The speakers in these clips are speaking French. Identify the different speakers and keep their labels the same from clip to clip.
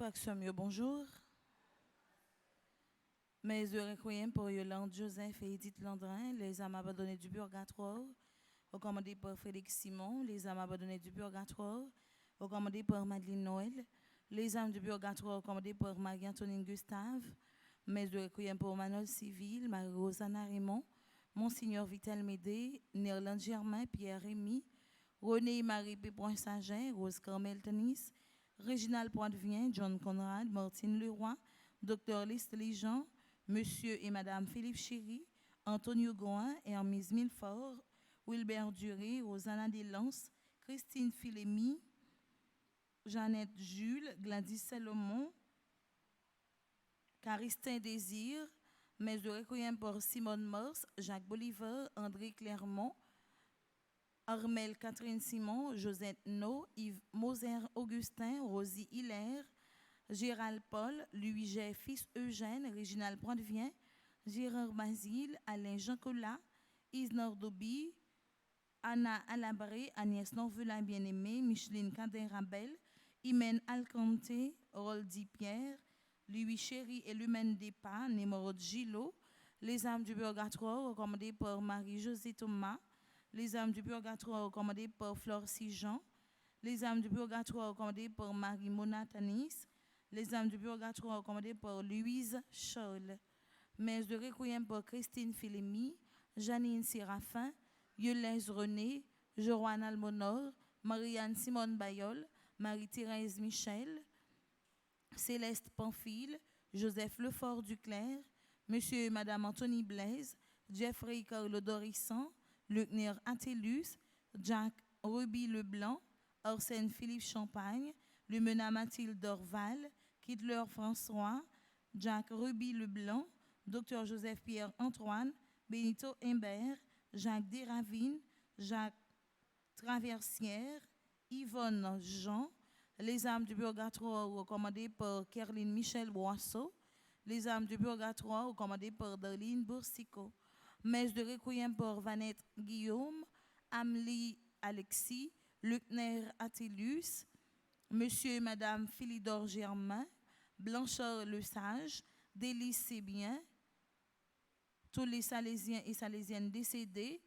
Speaker 1: Fraction mieux, bonjour. Mes de requiem pour Yolande Joseph et Edith Landrin, les âmes abandonnées du purgatoire, recommandé par Félix Simon, les âmes abandonnées du purgatoire, recommandé par Madeleine Noël, les âmes du purgatoire recommandées par Marie-Antoinine Gustave, mes de requiem pour Manuel Civil, Marie-Rosanna Raymond, Monseigneur Vital Médé, Nerland Germain, Pierre Rémy, René et Marie Pépin Saint-Jean, Rose Carmel Tanis, Réginald Poitvien, John Conrad, Martine Leroy, Dr. Leslie Jean, Monsieur et Madame Philippe Chéry, Antonio Goin, Hermès Milfort, Wilbert Duré, Rosanna Delance, Christine Philémy, Jeannette Jules, Gladys Salomon, Caristin Désir, Messe de Requiem pour Simone Morse, Jacques Bolivar, André Clermont, Armel Catherine Simon, Josette No, Yves Moser Augustin, Rosie Hilaire, Gérald Paul, Louis J. Fils Eugène, Réginald Poitvien, Gérard Basile, Alain Jean Collat, Isnor Dobi, Anna Alabré, Agnès Norvela Bien-Aimée, Micheline Cadet-Rabel, Imen Alcante, Roldi Pierre, Louis Chéry et l'Humaine Despas, Némorod Gillot, Les âmes du purgatoire recommandées par Marie-Josée Thomas, Les âmes du purgatoire recommandées par Flore Sijan, Les âmes du purgatoire recommandées par Marie-Mona Tanis, Les âmes du purgatoire recommandées par Louise Scholl, Messe de Requiem par Christine Philémy, Janine Séraphin, Yolaise René, Joanne Almonor, Marianne Simone Bayol, Marie-Thérèse Michel, Céleste Pamphile, Joseph Lefort Duclerc, Monsieur et Madame Anthony Blaise, Jeffrey Carlo Dorissan, Luckner Atellus, Jack Ruby Leblanc, Arsène Philippe Champagne, Lumena Mathilde Dorval, Hitler François, Jack Ruby Leblanc, Dr Joseph Pierre Antoine, Benito Imbert, Jacques Desravines, Jacques Traversière, Yvonne Jean, Les âmes du purgatoire recommandées par Kerline Michel Boisseau, Les âmes du purgatoire recommandées par Darlene Boursicot, Messe de Requiem par Vanette Guillaume, Amélie Alexis, Luckner Atellus, Monsieur et Madame Philidor Germain, Blanchard Le Sage, Délice Sébien, tous les Salésiens et Salésiennes décédés,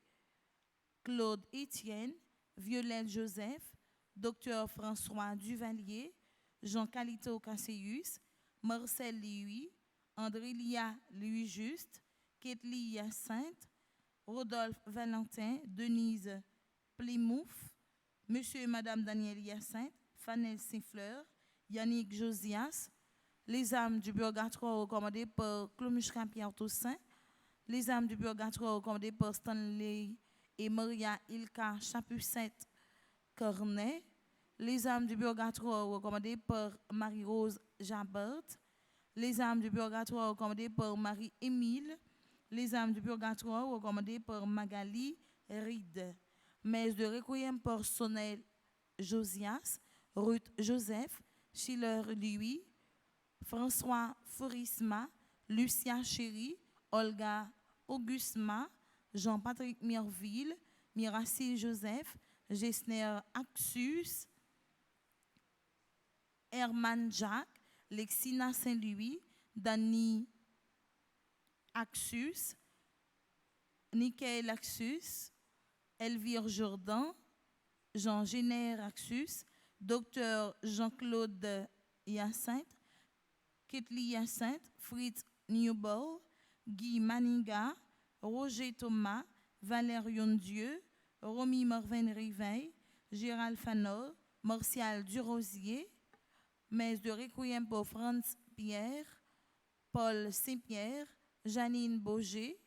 Speaker 1: Claude Étienne, Violette Joseph, Dr François Duvalier, Jean Calito Casséus, Marcel Louis, André Lia Louis Juste, Ketli Hyacinthe, Rodolphe Valentin, Denise Plimouf, Monsieur et Madame Daniel Hyacinthe, Fanel Saint-Fleur, Yannick Josias, les âmes du purgatoire recommandées par Clomuchka Pierre Toussaint, les âmes du purgatoire recommandées par Stanley et Maria Ilka Chapucette Cornet, les âmes du purgatoire recommandées par Marie-Rose Jabert, les âmes du purgatoire recommandées par Marie-Émile, les âmes du purgatoire recommandées par Magali Ride, messe de requiem pour Sonel Josias, Ruth Joseph, Schiller Louis, François Fourisma, Lucia Chéry, Olga Augustma, Jean-Patrick Mirville, Miracile Joseph, Gessner Axus, Herman Jacques, Lexina Saint-Louis, Dany Axus, Nickel Axus, Elvire Jourdan, Jean Génère Axus, Dr Jean-Claude Hyacinthe, Ketli Hyacinthe, Fritz Newball, Guy Maninga, Roger Thomas, Valérion Dieu, Romy Marvin Riveil, Gérald Fanor, Martial Durosier, messe de requiem pour Franz Pierre, Paul Saint-Pierre, Janine Boger,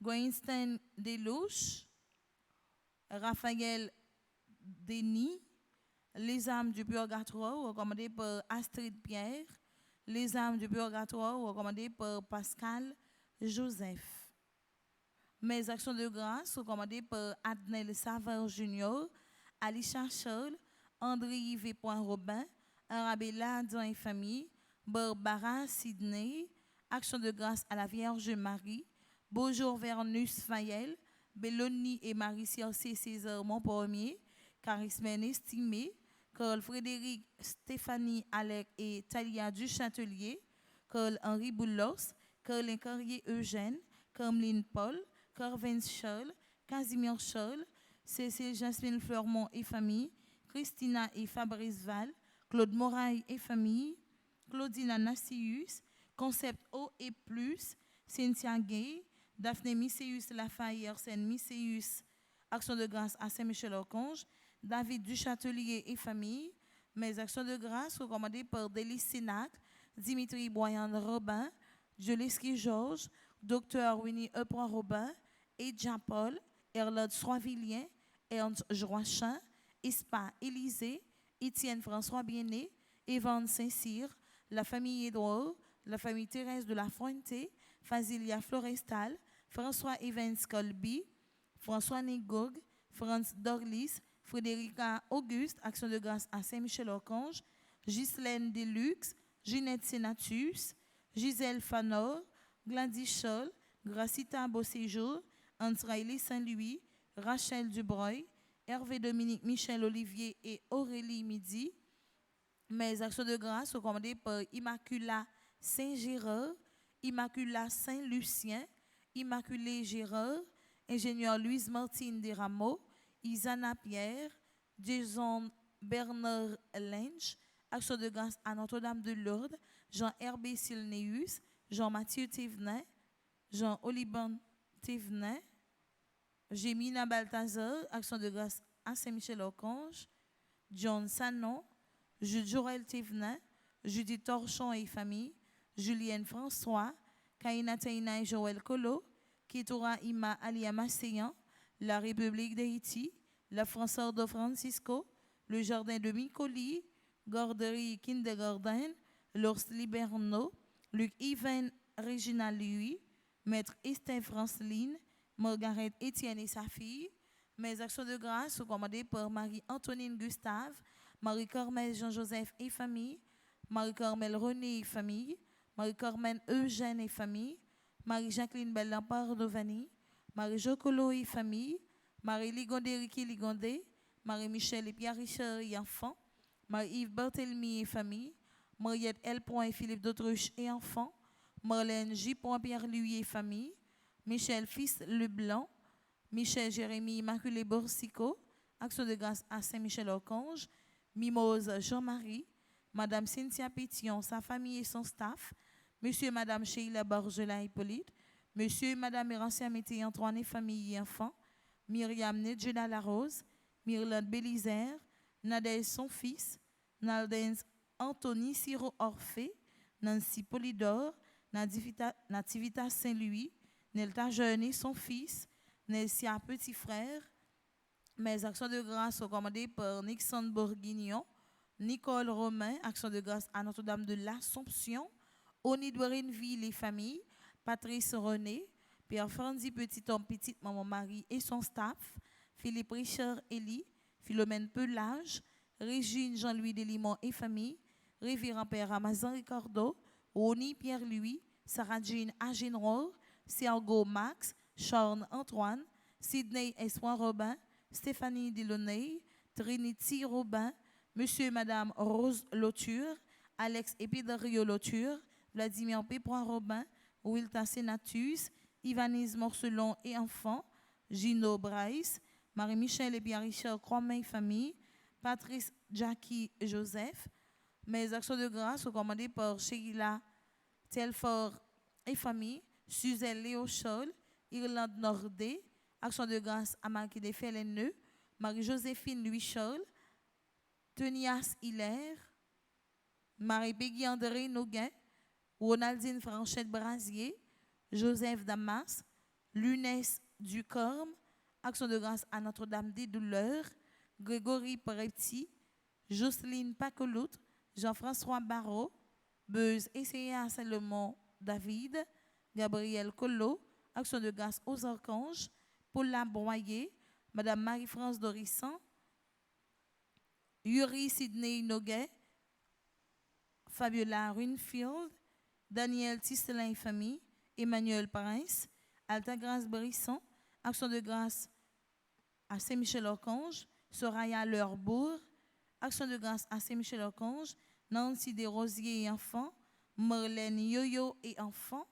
Speaker 1: Goinstein Delouche, Raphaël Denis, les âmes du purgatoire recommandées par Astrid Pierre, les âmes du purgatoire recommandées par Pascal Joseph. Mes actions de grâce recommandées par Adnel Saveur Junior, Alicia Charles, André Yves Robin, Arabella Don et famille, Barbara Sidney, action de grâce à la Vierge Marie, Bonjour Vernus Fayel, Belloni et Marie-Ciercé César Montpormier, Charismène Estimé, Carl Frédéric Stéphanie Alec et Talia Duchâtelier, Carl Henri Boulos, Carlin Carrier Eugène, Cameline Paul, Corvin Scholl, Casimir Scholl, Cécile Jasmine Fleurmont et famille, Christina et Fabrice Val, Claude Moraille et famille, Claudina Nassius, Concept O et plus, Cynthia Gay, Daphné Misséus Lafayette, Arsène Misséus, Action de grâce à Saint-Michel-Archange, David Duchâtelier et famille, mes actions de grâce recommandées par Délice Sénac, Dimitri Boyan Robin, Joleski Georges, Dr Winnie Epron Robin, Edja Paul, Erlode Soivillien, Ernst Joachin, Ispa Élysée, Étienne François Bienet, Evan Saint-Cyr, la famille Édouard, la famille Thérèse de la Fuente, Fazilia Florestal, François Evans Colby, François Négog, Franz Dorlis, Frédérica Auguste, Action de grâce à Saint-Michel-Archange, Ghislaine Deluxe, Ginette Senatus, Gisèle Fanor, Gladys Scholl, Gracita Beauséjour, Ansraïli Saint-Louis, Rachel Dubreuil, Hervé Dominique Michel Olivier et Aurélie Midi. Mes actions de grâce sont commandées par Immacula Saint-Gérard, Immacula Saint-Lucien, Immaculée Gérard, ingénieur Louise Martine Desrameaux, Isana Pierre, Jason Bernard Lynch, action de grâce à Notre-Dame de Lourdes, Jean-Herbé Silneus, Jean-Mathieu Thévenin, Jean-Oliban Thévenin, Gémina Balthazar, action de grâce à Saint-Michel-Archange, John Sanon, Jules Jorel Thévenin, Judith Torchon et famille, Julienne François, Kaina Taina et Joël Colo, Ketora Ima Alia Masséan, la République d'Haïti, la Française de Francisco, le Jardin de Micoli, Gorderie Kindergarten, l'Ours Liberno, Luc Yvain Régina Louis, Maître Esther Franceline, Margaret Étienne et sa fille. Mes actions de grâce sont commandées par Marie-Antonine Gustave, Marie-Carmel Jean-Joseph et famille, Marie-Carmel René et famille, Marie-Carmen Eugène et famille, Marie-Jacqueline Belle-Lampard Dovani, Marie-Jocolo et famille, Marie-Ligondé Ricky Ligondé, Marie-Michel et Pierre Richard et enfants, Marie-Yves Barthélemy et famille, Mariette L. et Philippe d'Autruche et enfants, Marlène J. Pierre-Louis et famille, Michel Fils Leblanc, Michel Jérémy Immaculé Borsico, Action de grâce à Saint-Michel-Archange, Mimose Jean-Marie, Madame Cynthia Pétillon, sa famille et son staff, Monsieur et Madame Sheila Borgela Hippolyte, Monsieur et Madame Erancia Mété Antoine et famille et enfants, Myriam Nedjeda Larose, Myrlande Bélizaire, Nadège son fils, Naldens Anthony Siro Orphée, Nancy Polydore, Nativita Saint-Louis, Nelta Jeune son fils, Nelsia petit frère. Mes actions de grâce sont commandées par Nixon Bourguignon, Nicole Romain, action de grâce à Notre-Dame de l'Assomption, Oni Douarinville et famille, Patrice René, Pierre Franzi Petit Homme, Petite Maman Marie et son staff, Philippe Richard Elie, Philomène Pelage, Régine Jean-Louis Delimont et famille, Révérend Père Ramazan Ricardo, Oni Pierre-Louis, Sarah Jean Agenroy, Sergo Max, Sean Antoine, Sidney Espoir Robin, Stéphanie Delaunay, Trinity Robin, Monsieur et Madame Rose Lauture, Alex Epidario Lauture, Vladimir Pépois Robin, Wilta Senatus, Ivanise Morcelon et enfants, Gino Bryce, Marie-Michel et Pierre-Richard Croix-Main famille, Patrice Jackie Joseph. Mes actions de grâce sont commandées par Sheila Telfort et famille, Suzelle Léo Scholl, Irlande Nordé, action de grâce à Marquis des Félenneux, Marie-Joséphine Louis Scholl, Tenias Hilaire, Marie-Peggy André Noguin, Ronaldine Franchette Brasier, Joseph Damas, Lunès Ducorme, action de grâce à Notre-Dame des Douleurs, Grégory Prepti, Jocelyne Pacolut, Jean-François Barrault, Beuse Essaya Salomon David, Gabriel Collot, action de grâce aux archanges, Paula Broyer, Madame Marie-France Dorissan, Yuri Sidney Noguet, Fabiola Runfield, Daniel Tisselin et famille, Emmanuel Prince, Alta Grâce Brisson, action de grâce à Saint-Michel-Archange, Soraya Leurbourg, action de grâce à Saint-Michel-Archange, Nancy Desrosiers et enfants, Marlène Yoyo et enfants.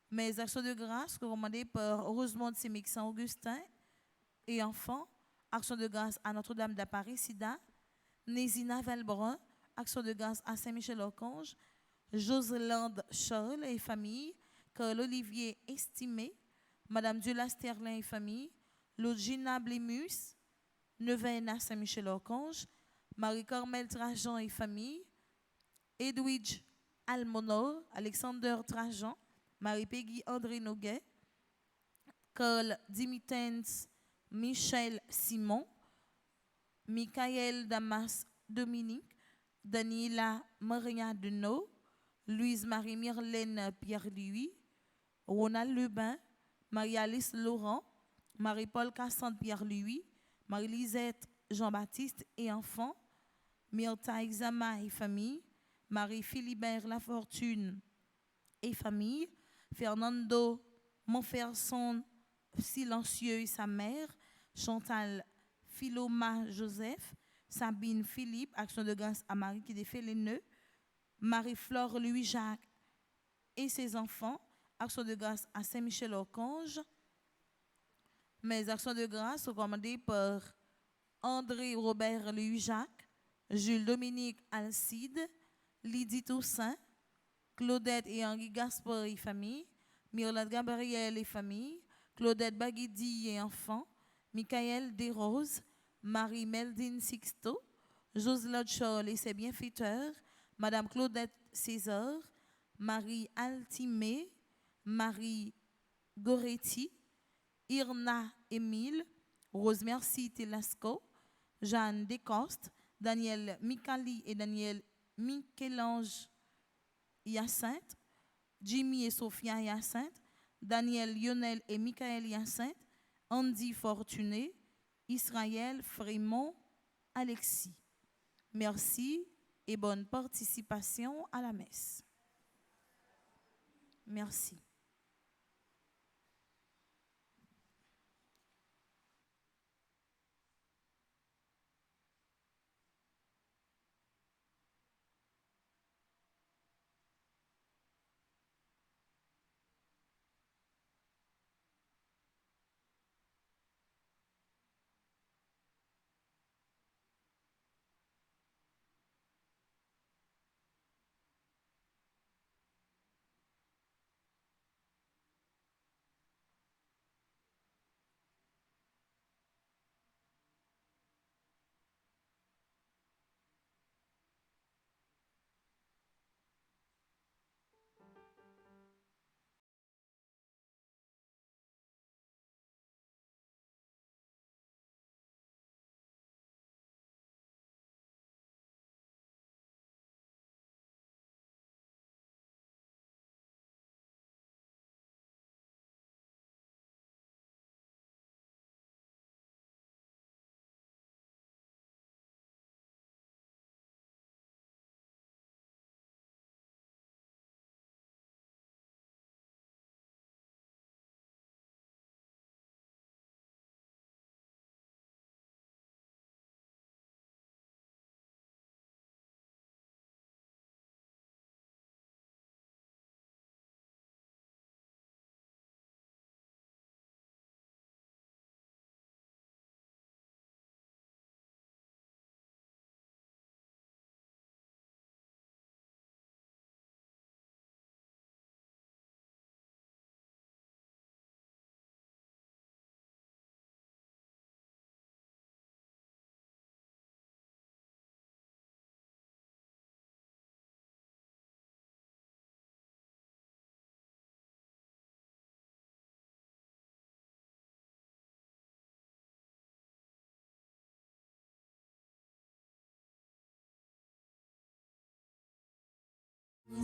Speaker 1: Mes actions de grâce commandées par Rosemont Sémic Saint-Augustin et enfants, action de grâce à Notre-Dame d'Apparecida, Nésina Valbrun, action de grâce à Saint-Michel-Archange, Joselande Charles et famille, Carl Olivier Estimé, Madame Dula Sterlin et famille, Logina Blimus, Neuvaine Saint-Michel-Archange, Marie-Carmel Trajan et famille, Edwidge Almonor, Alexander Trajan, Marie-Peggy André Noguet, Carl Dimitens Michel Simon, Michael Damas Dominique, Daniela Maria Denot, Louise-Marie Myrlène Pierre-Louis, Ronald Lebin, Marie-Alice Laurent, Marie-Paul Cassandre Pierre-Louis, Marie-Lisette Jean-Baptiste et enfants, Myrta Exama et famille, Marie-Philibert Lafortune et famille, Fernando Montferson Silencieux et sa mère, Chantal Philoma Joseph, Sabine Philippe, action de grâce à Marie qui défait les nœuds, Marie-Flore Louis-Jacques et ses enfants, action de grâce à Saint-Michel-Archange. Mes actions de grâce sont commandées par André Robert Louis-Jacques, Jules Dominique Alcide, Lydie Toussaint, Claudette et Henri Gaspard et famille, Myrlande Gabriel et famille, Claudette Baguidi et enfants, Michael Desroses, Marie Meldine Sixto, Joselot Charles et ses bienfaiteurs, Madame Claudette César, Marie Altimé, Marie Goretti, Irna Émile, Rose Merci Telasco, Jeanne Descostes, Daniel Micali et Daniel Michel-Ange Hyacinthe, Jimmy et Sophia Hyacinthe, Daniel Lionel et Michael Hyacinthe, Andy Fortuné, Israël Frémont Alexis. Merci et bonne participation à la messe. Merci.
Speaker 2: Dans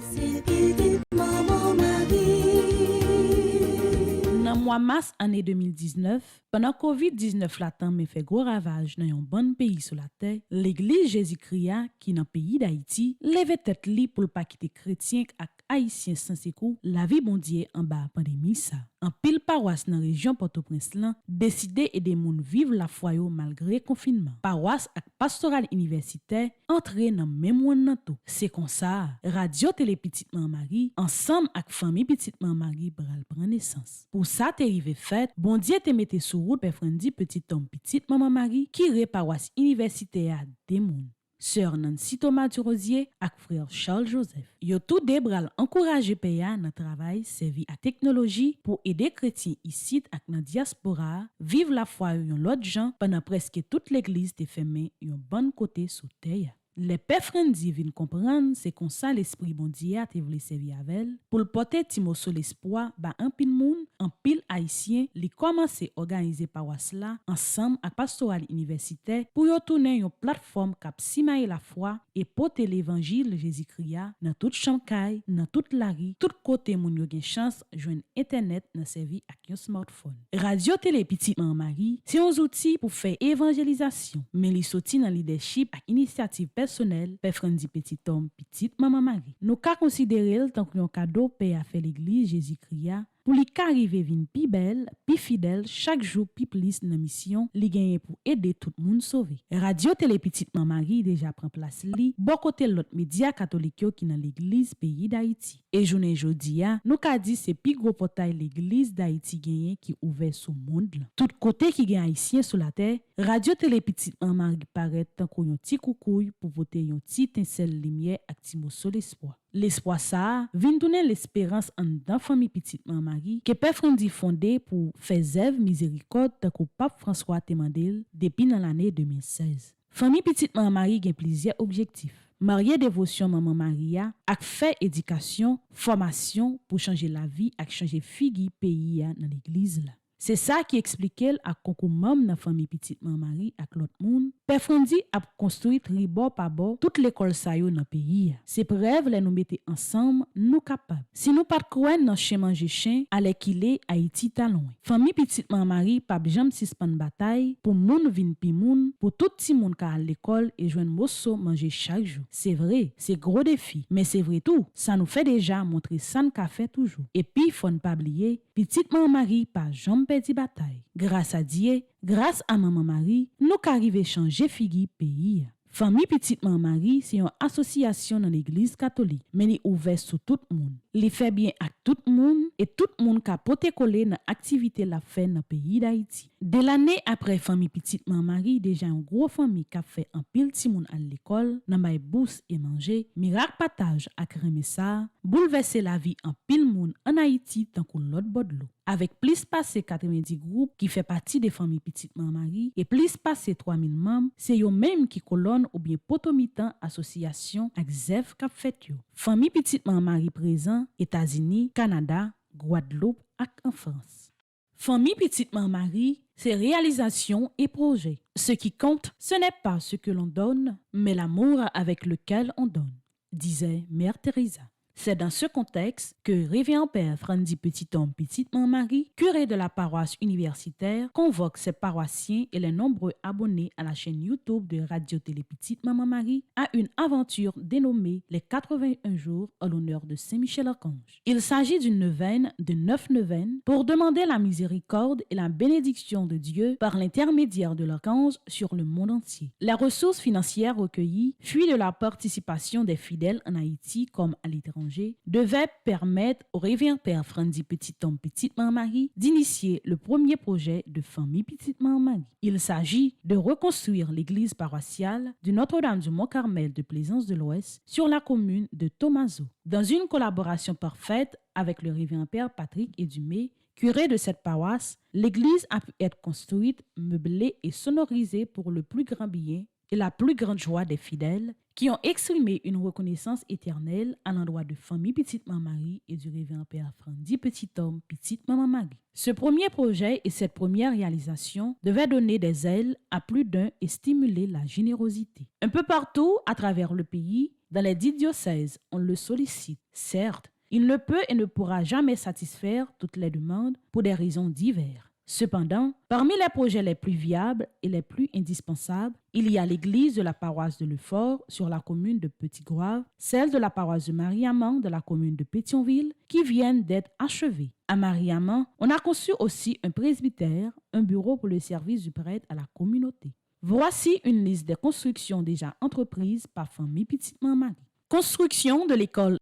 Speaker 2: le mois de mars année 2019, pendant COVID-19 latent me fait gros ravage dans un bon pays sur la terre, l'église Jésus-Christ qui dans le pays d'Haïti levait tête li pour pas quitter chrétiens et haïtiens sans secours la vie mondiale en bas pandémie ça. En pile paroisse dans région Port-au-Prince là, décidé aider moun vivre la foi yo malgré confinement. Paroisse ak pastoral universitaire entré dans même monde nan tout. C'est comme ça, radio télé petite maman Marie ensemble avec famille petite maman Marie bral prend naissance. Pour ça t'es arrivé fait, bon Dieu te mette sur route père Frendi petit homme petite maman Marie qui ré paroisse universitaire des moun. Sœur Nancy Thomas du Rosier et frère Charles Joseph. Yo tout deux bral encourager paya dans travail servi à technologie pour aider chrétiens ici et dans diaspora vivre la foi yon l'autre gens pendant presque toute l'église te fermé yon bon côté sous terre. Les pères Frendi viennent comprendre c'est comme ça l'esprit bon Dieu a te voulu servir avec pour le porter Timo sur l'espoir ba un pile moun, un pile haïtien li commencer organiser paroisse là ensemble avec pastoral universitaire pour yo tourner une plateforme cap simaye la foi et porter l'évangile Jésus-Christ dans toute champagne, dans toute la rue, tout côté moun yo gen chance joindre internet dans servi avec un smartphone. Radio télé petite maman Marie, c'est un outil pour faire évangélisation, mais li sorti dans leadership avec initiative personnel, père Frendi petit homme, petite maman Marie. Nous ka considérer tant qu'un cadeau père a fait l'église Jésus-Christ pour li ka arriver vin pi belle, pi fidèle, chaque jour pi plus dans mission, li gagne pour aider tout le monde sauver. Radio télé petite maman Marie déjà prend place li, bon côté l'autre média catholique qui dans l'église pays d'Haïti. Et journée jodi a, nous ka dit c'est pi gros portail l'église d'Haïti gagne qui ouvert sur monde là. Tout côté qui gagne haïtien sur la terre, radio télé petite maman Marie paraît tant qu'on yon ti koukouille pour voter yon ti tincelle lumière actimo sur l'espoir. L'espoir ça vient donner l'espérance en dans famille petite maman Marie que père Frendi fondé pour faire zève miséricorde tant que pape François Temandel depuis dans l'année 2016. Famille petite maman Marie gen plusieurs objectifs. Marier dévotion maman Maria ak fait éducation, formation pour changer la vie ak changer figi pays dans l'église là. C'est ça qui expliquait à concours même dans famille petite maman Marie ak l'autre monde. Père Frendi a construit ribord par bord toute l'école sa yo dans pays. C'est preuve les nous mettre ensemble nous capables. Si nous pas croire dans chez manger chien, allez qu'il est Haïti talon. Famille petite maman Marie pas jamais suspend bataille pour moun vin pi moun, pour tout petit monde ka à l'école et joindre mosso manger chaque jour. C'est vrai, c'est gros défi, mais c'est vrai tout. Ça nous fait déjà montrer ça nous ka fait toujours. Et puis faut ne pas oublier, petite maman Marie pas jamais perdu bataille. Grâce à Dieu, grâce à maman Marie, nous qu'arriver changer figi pays. Famille petite maman Marie, c'est une association dans l'église catholique, mais elle est ouverte sur tout le monde. Elle fait bien à tout le monde et tout le monde qui a poté collé dans l'activité la fait dans le pays d'Haïti. De l'année après famille petite maman Marie, déjà une grosse famille qui a fait un pile ti moun à l'école, dans bay bourse et manger, miracle partage à crémer ça, bouleverser la vie en pile moun en Haïti tant que l'autre bord de l'eau. Avec plus passé 90 groupes qui fait partie des familles petite maman Marie et plus passé 3000 membres, c'est eux même qui colonne ou bien potomitan association avec ZEF k'ap fait yo. Famille petite maman Marie présent États-Unis, Canada, Guadeloupe et en France. Famille petite maman Marie, c'est réalisation et projet. Ce qui compte, ce n'est pas ce que l'on donne, mais l'amour avec lequel on donne, disait Mère Teresa. C'est dans ce contexte que Révérend Père Frendi Petit Homme Petite Maman Marie, curé de la paroisse universitaire, convoque ses paroissiens et les nombreux abonnés à la chaîne YouTube de Radio Télé Petite Maman Marie à une aventure dénommée les 81 jours en l'honneur de Saint-Michel-Archange. Il s'agit d'une neuvaine de 9 neuvaines pour demander la miséricorde et la bénédiction de Dieu par l'intermédiaire de l'archange sur le monde entier. La ressource financière recueillie, fuit de la participation des fidèles en Haïti comme à l'étranger, devait permettre au révérend Père Frendi Petit Homme Petite Maman Marie d'initier le premier projet de famille Petite Maman Marie. Il s'agit de reconstruire l'église paroissiale de Notre-Dame du Mont-Carmel de Plaisance de l'Ouest sur la commune de Thomaso. Dans une collaboration parfaite avec le révérend Père Patrick Edumé, curé de cette paroisse, l'église a pu être construite, meublée et sonorisée pour le plus grand bien et la plus grande joie des fidèles qui ont exprimé une reconnaissance éternelle à l'endroit de famille Petite Maman Marie et du révérend Père Frendi Petit Homme Petite Maman Marie. Ce premier projet et cette première réalisation devaient donner des ailes à plus d'un et stimuler la générosité. Un peu partout à travers le pays, Dans les 10 diocèses, on le sollicite. Certes, il ne peut et ne pourra jamais satisfaire toutes les demandes pour des raisons diverses. Cependant, parmi les projets les plus viables et les plus indispensables, il y a l'église de la paroisse de Lefort sur la commune de Petit-Goâve, celle de la paroisse de Marie-Amand de la commune de Pétionville, qui viennent d'être achevées. À Marie-Amand, on a conçu aussi un presbytère, un bureau pour le service du prêtre à la communauté. Voici une liste des constructions déjà entreprises par Famille Petitement Marie. Construction de l'école.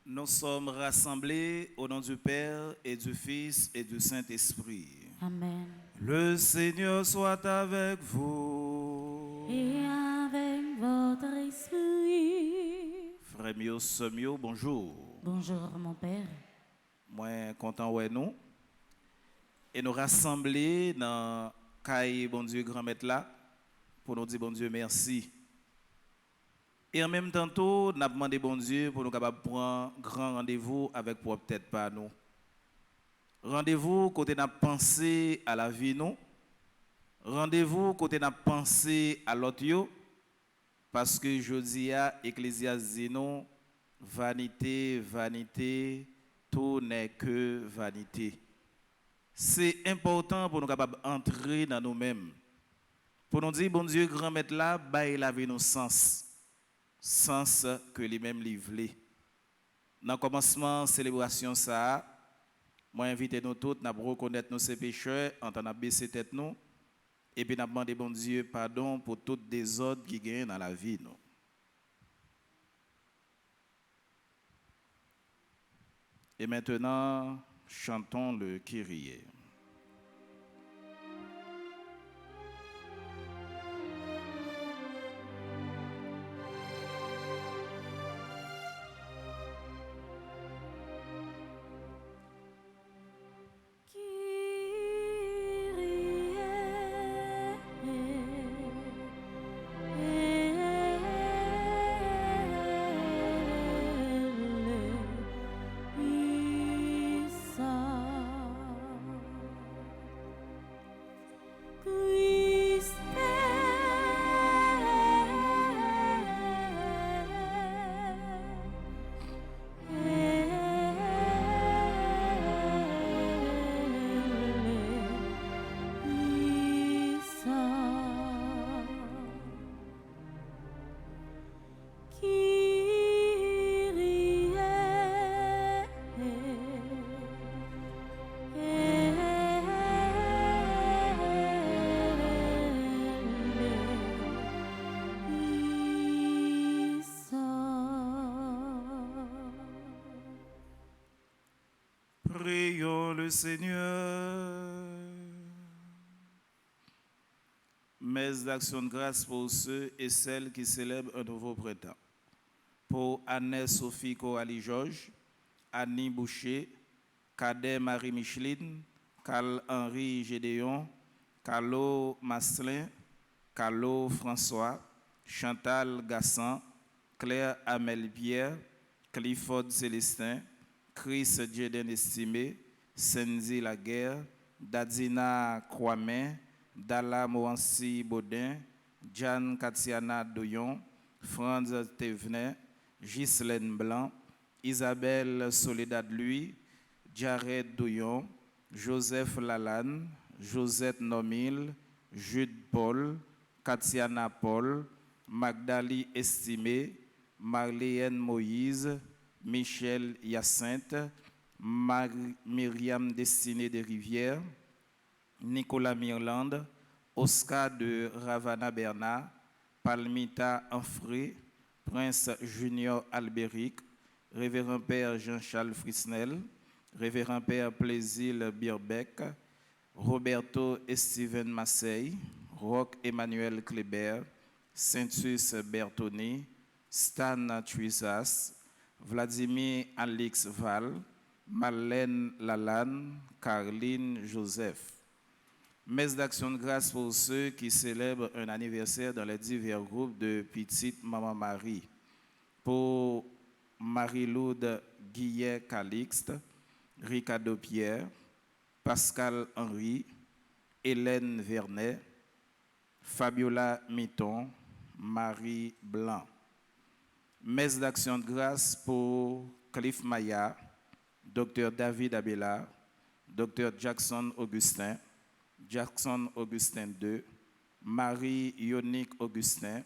Speaker 3: Nous sommes rassemblés au nom du Père et du Fils et du Saint-Esprit.
Speaker 4: Amen.
Speaker 3: Le Seigneur soit avec vous.
Speaker 4: Et avec votre esprit.
Speaker 3: Frère mio, sœur mio, bonjour.
Speaker 4: Bonjour mon Père.
Speaker 3: Moi, content ouais nous. Et nous rassembler dans Caille, bon Dieu, grand maître là, pour nous dire bon Dieu merci. Et en même temps, nous avons demandé bon Dieu pour nous capables prendre un grand rendez-vous avec pour peut-être pas nous. Rendez-vous côté n'a pensé à la vie nous. Rendez-vous côté n'a pensé à l'autre yo. Parce que je dis à Ecclésiaste dit non, vanité, vanité, tout n'est que vanité. C'est important pour nous capables entrer dans nous-mêmes. Pour nous dire bon Dieu grand maître là, bail la vie nos sens. Sens que les mêmes livrés. Dans le commencement célébration ça, moi invite nous tous à reconnaître nos pécheurs, en train de baisser tête nous et puis n'a demander bon Dieu pardon pour toutes les ordres qui gagnent dans la vie nous. Et maintenant, chantons le Kyrie. Prions le Seigneur. Messe d'action de grâce pour ceux et celles qui célèbrent un nouveau printemps. Pour Annès Sophie Coralie Georges, Annie Boucher, Cadet Marie Micheline, Carl-Henri Gédéon, Carlo Maslin, Carlo François, Chantal Gassan, Claire Amel Pierre, Clifford Célestin, Chris Jeden Estimé, Senzi Laguerre, Dadina Kwame, Dalla Moansi Baudin, Jan Katiana Doyon, Franz Thévenet, Ghislaine Blanc, Isabelle Soledad Louis, Jared Douillon, Joseph Lalanne, Josette Nomil, Jude Paul, Katiana Paul, Magdali Estimé, Marléenne Moïse, Michel Hyacinthe, Myriam Destinée des Rivières, Nicolas Mirland, Oscar de Ravana Bernard, Palmita Anfré, Prince Junior Albéric, Révérend Père Jean-Charles Frisnel, Révérend Père Plaisil Birbeck, Roberto Steven Massey, Roch Emmanuel Kléber, Saintus Bertoni, Stan Tuisas, Vladimir Alix Val, Marlène Lalanne, Caroline Joseph. Messe d'action de grâce pour ceux qui célèbrent un anniversaire dans les divers groupes de Petite Maman Marie. Pour Marie-Loude Guillet Calixte, Ricardo Pierre, Pascal Henry, Hélène Vernet, Fabiola Mitton, Marie Blanc. Messe d'action de grâce pour Cliff Maya, Dr David Abela, Dr Jackson Augustin II, Marie Yonique Augustin,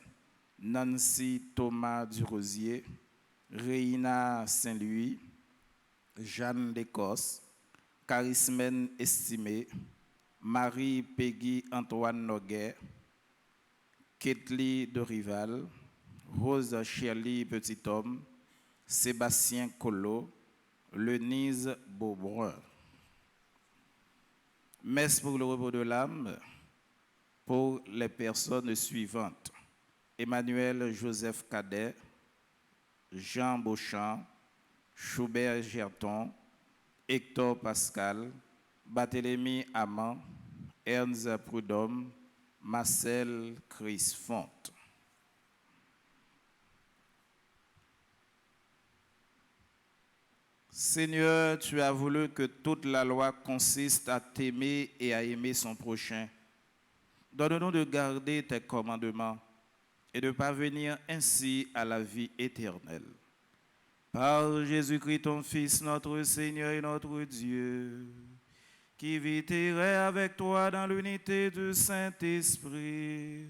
Speaker 3: Nancy Thomas Durosier, Reina Saint-Louis, Jeanne Lécosse, Charismène Estimé, Marie Peggy Antoine Noguet, Ketli Dorival, Rose Shirley Petit-Homme, Sébastien Collot, Lenise Beaubrun. Messe pour le repos de l'âme pour les personnes suivantes: Emmanuel Joseph Cadet, Jean Beauchamp, Schubert Gerton, Hector Pascal, Barthélemy Amand, Ernst Prudhomme, Marcel Chris Fonte. Seigneur, tu as voulu que toute la loi consiste à t'aimer et à aimer son prochain. Donne-nous de garder tes commandements et de parvenir ainsi à la vie éternelle. Par Jésus-Christ, ton Fils, notre Seigneur et notre Dieu, qui vit et règne avec toi dans l'unité du Saint-Esprit,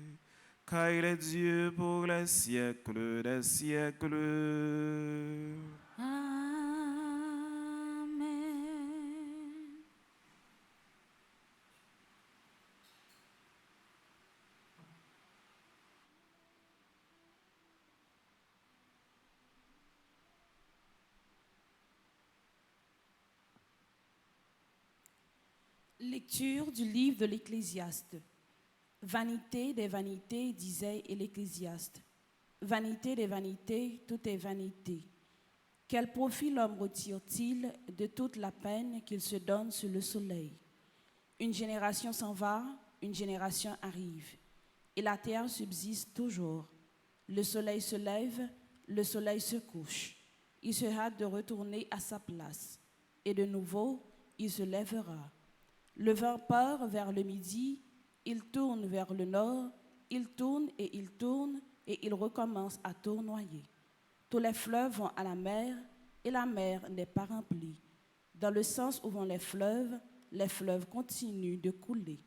Speaker 3: car il est Dieu pour les siècles des siècles.
Speaker 4: Amen.
Speaker 2: Lecture du livre de l'Ecclésiaste. Vanité des vanités, disait l'Ecclésiaste. Vanité des vanités, tout est vanité. Quel profit l'homme retire-t-il de toute la peine qu'il se donne sur le soleil? Une génération s'en va, une génération arrive, et la terre subsiste toujours. Le soleil se lève, le soleil se couche. Il se hâte de retourner à sa place, et de nouveau, il se lèvera. Le vent part vers le midi, il tourne vers le nord, il tourne, et il recommence à tournoyer. Tous les fleuves vont à la mer n'est pas remplie. Dans le sens où vont les fleuves continuent de couler.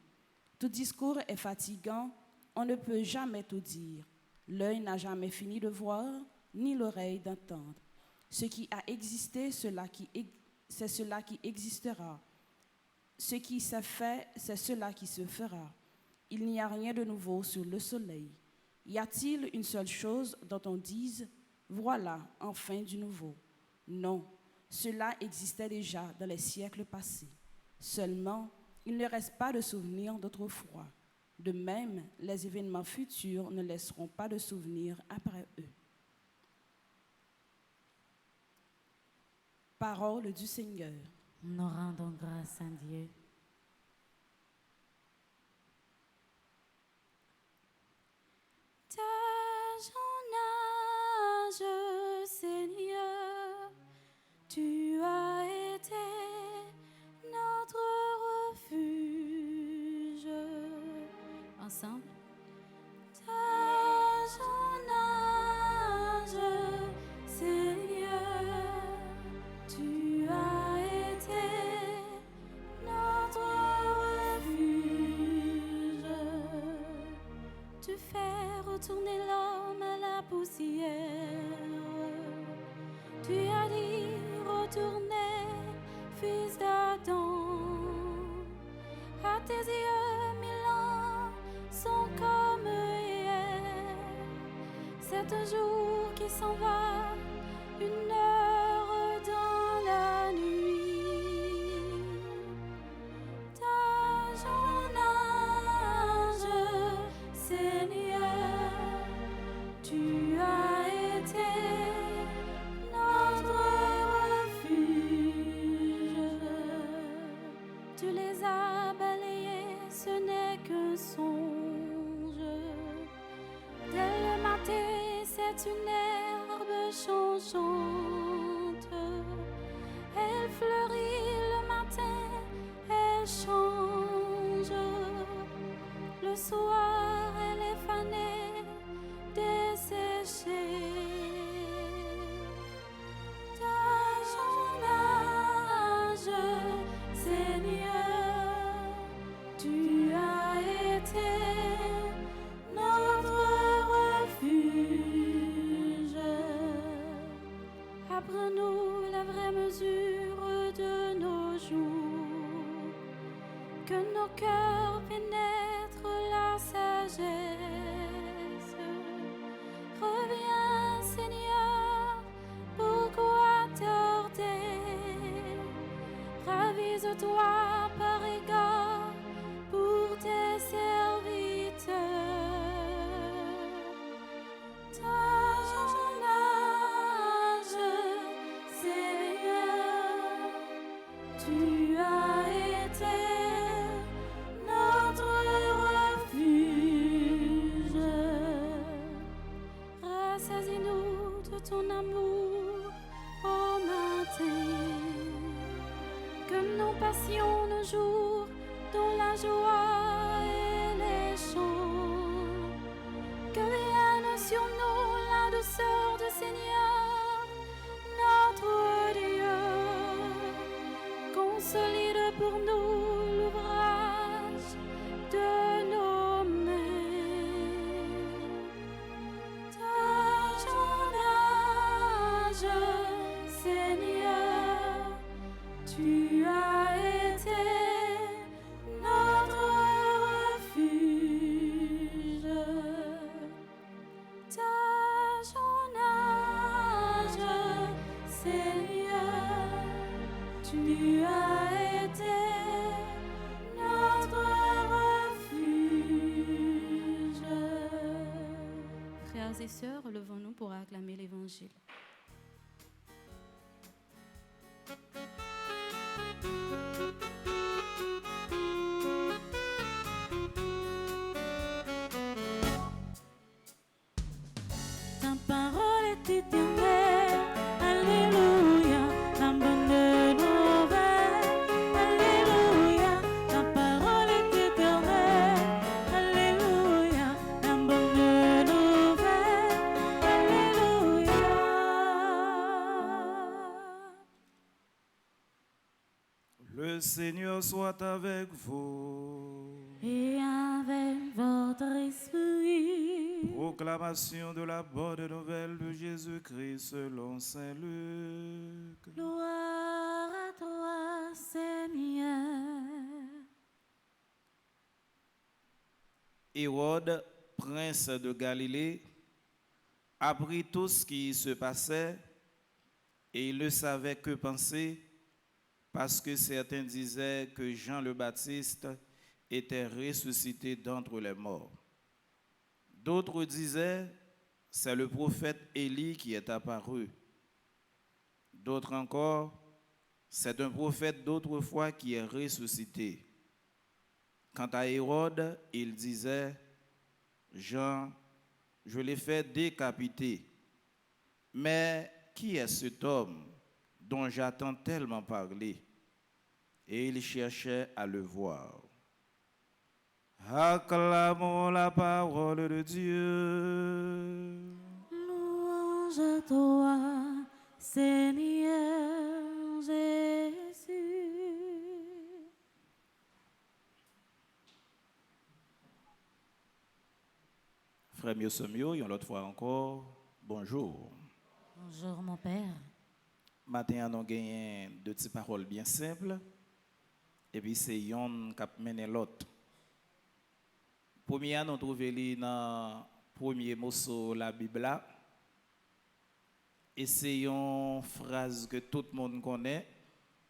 Speaker 2: Tout discours est fatigant, on ne peut jamais tout dire. L'œil n'a jamais fini de voir, ni l'oreille d'entendre. Ce qui a existé, c'est cela qui existera. Ce qui s'est fait, c'est cela qui se fera. Il n'y a rien de nouveau sous le soleil. Y a-t-il une seule chose dont on dise « Voilà, enfin du nouveau » ? Non, cela existait déjà dans les siècles passés. Seulement, il ne reste pas de souvenirs d'autrefois. De même, les événements futurs ne laisseront pas de souvenirs après eux. Parole du Seigneur.
Speaker 4: Nous rendons grâce à Dieu.
Speaker 5: D'âge en
Speaker 4: Tu as été notre refuge. Ensemble. Tâche en âge, Seigneur, tu as été notre refuge. Tu fais retourner l'homme à la poussière. Tu as dit retournez, fils d'Adam. À tes yeux, 1000 ans sont comme hier. C'est un jour qui s'en va, une heure dans la nuit. Tâche en âge, Seigneur, tu as été notre refuge. Tu les as balayés, ce n'est qu'un songe. Dès le matin, c'est une herbe changeante. Elle fleurit le matin, elle change. Le soir, elle est fanée, desséchée. Tâche en âge, Seigneur, tu as été notre refuge. Apprends-nous la vraie mesure de nos jours, que nos cœurs pénètrent la sagesse. Reviens, Seigneur, pourquoi tarder? Ravise-toi par égard pour tes serviteurs. Tâche en âge, Seigneur, tu as été notre refuge. Rassasie-nous de ton amour au matin, que nous passions nos jours dans la joie et les chants, que vienne sur nous la douceur du Seigneur, notre Dieu, consolide pour nous l'ouvrage de nos mains. Tâche en âge, Seigneur, tu as été notre refuge. Tâche en âge, Seigneur, tu as été notre refuge. Frères et sœurs, levons-nous pour acclamer l'Évangile. Ta parole est éternelle, alléluia, la bonne nouvelle, alléluia, ta parole est éternelle, alléluia, la bonne nouvelle, alléluia.
Speaker 3: Le Seigneur soit avec vous.
Speaker 4: Et avec votre esprit.
Speaker 3: Proclamation de la bonne nouvelle de Jésus-Christ selon Saint Luc.
Speaker 4: Gloire à toi, Seigneur.
Speaker 3: Hérode, prince de Galilée, apprit tout ce qui se passait et il ne savait que penser parce que certains disaient que Jean le Baptiste était ressuscité d'entre les morts. D'autres disaient, c'est le prophète Élie qui est apparu. D'autres encore, c'est un prophète d'autrefois qui est ressuscité. Quant à Hérode, il disait, Jean, je l'ai fait décapiter. Mais qui est cet homme dont j'attends tellement parler, et il cherchait à le voir. Acclamons la parole de Dieu.
Speaker 4: Louange à toi, Seigneur Jésus.
Speaker 3: Frère Miosomio, une autre fois encore, bonjour.
Speaker 4: Bonjour mon père.
Speaker 3: Matin, nous avons gagné deux petites paroles bien simples, et puis c'est yon qui mène l'autre. Premier, nous trouvons dans le premier mot sur la Bible. Et c'est une phrase que tout le monde connaît.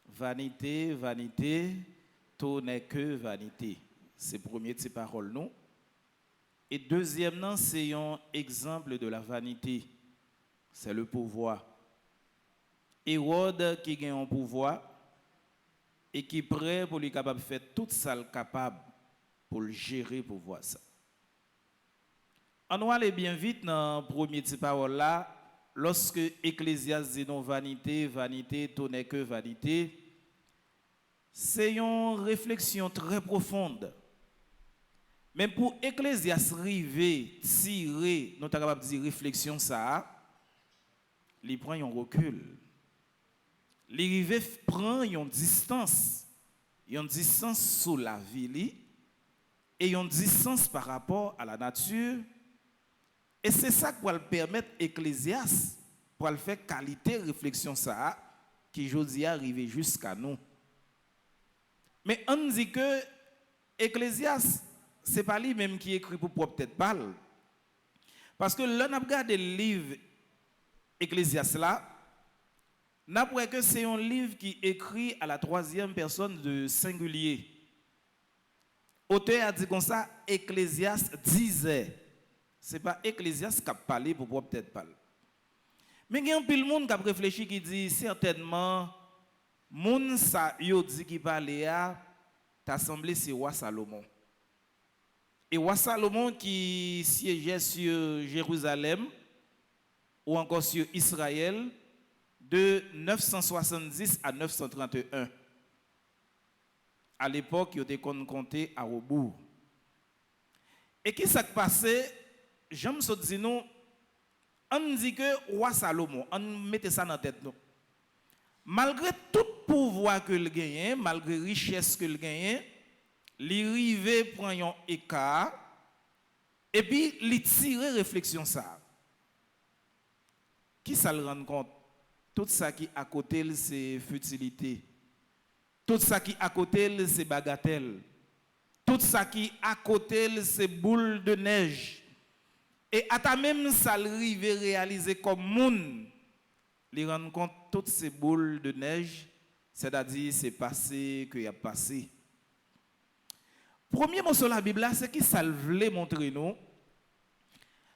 Speaker 3: Vanité, vanité, tout n'est que vanité. C'est la première petite parole, nous. Et deuxièmement, c'est un exemple de la vanité. C'est le pouvoir. Hérode qui a un pouvoir et qui est prêt pour lui capable de faire tout ça capable pour le gérer pour voir ça. On va aller bien vite dans la première petite parole là. Lorsque Ecclésiaste dit non vanité, vanité, tout n'est que vanité, c'est une réflexion très profonde. Mais pour Ecclésiaste arriver, tirer, nous sommes capables de dire réflexion ça, il prend un recul. Il prend une distance sur la vie et une distance par rapport à la nature. Et c'est ça qui va le permettre Ecclésiaste pour le faire qualité réflexion ça qui aujourd'hui arrive jusqu'à nous. Mais on dit que Ecclésiaste c'est pas lui même qui écrit pour propre tête parle. Parce que là on a regardé le livre Ecclésiaste là, n'a pas que c'est un livre qui écrit à la troisième personne de singulier. Auteur a dit comme ça Ecclésiaste disait. Ce n'est pas Ecclésiaste qui a parlé pour peut-être parler. Mais il y a un peu de monde qui a réfléchi qui dit certainement, moun sa yo dit qui parlait à t'a semblé c'est roi Salomon. Et roi Salomon qui siégeait sur Jérusalem ou encore sur Israël de 970 à 931. À l'époque, il était compté à rebours. Et qui s'est passé? J'aime ça dire nous, on dit que roi Salomon, on mettait ça dans la tête nous. Malgré tout pouvoir que il gagne, malgré richesse que il gagne, il arrive prendre un écart et puis il tire réflexion ça. Qui ça le rend compte? Tout ça qui à côté c'est futilité. Tout ça qui à côté c'est bagatelle. Tout ça qui à côté c'est boule de neige. Et à ta même ça arrive réaliser comme moun, il rend compte toutes ces boules de neige, c'est-à-dire c'est passé que y a passé. Premier mot sur la Bible c'est qui ça voulait montrer nous.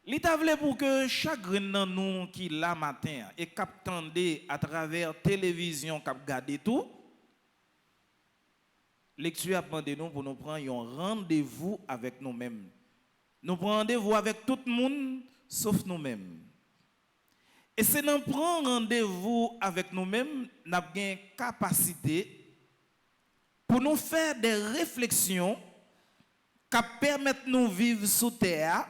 Speaker 3: Il t'a voulu pour que chaque grain nous qui là matin et captendé à travers télévision cap garder tout. Lecture a demandé nous pour nous prendre un rendez-vous avec nous-mêmes. Nous prenons rendez-vous avec tout le monde, sauf nous-mêmes. Et c'est dans prendre rendez-vous avec nous-mêmes, nous avons une capacité pour nous faire des réflexions qui permettent de nous vivre sous terre,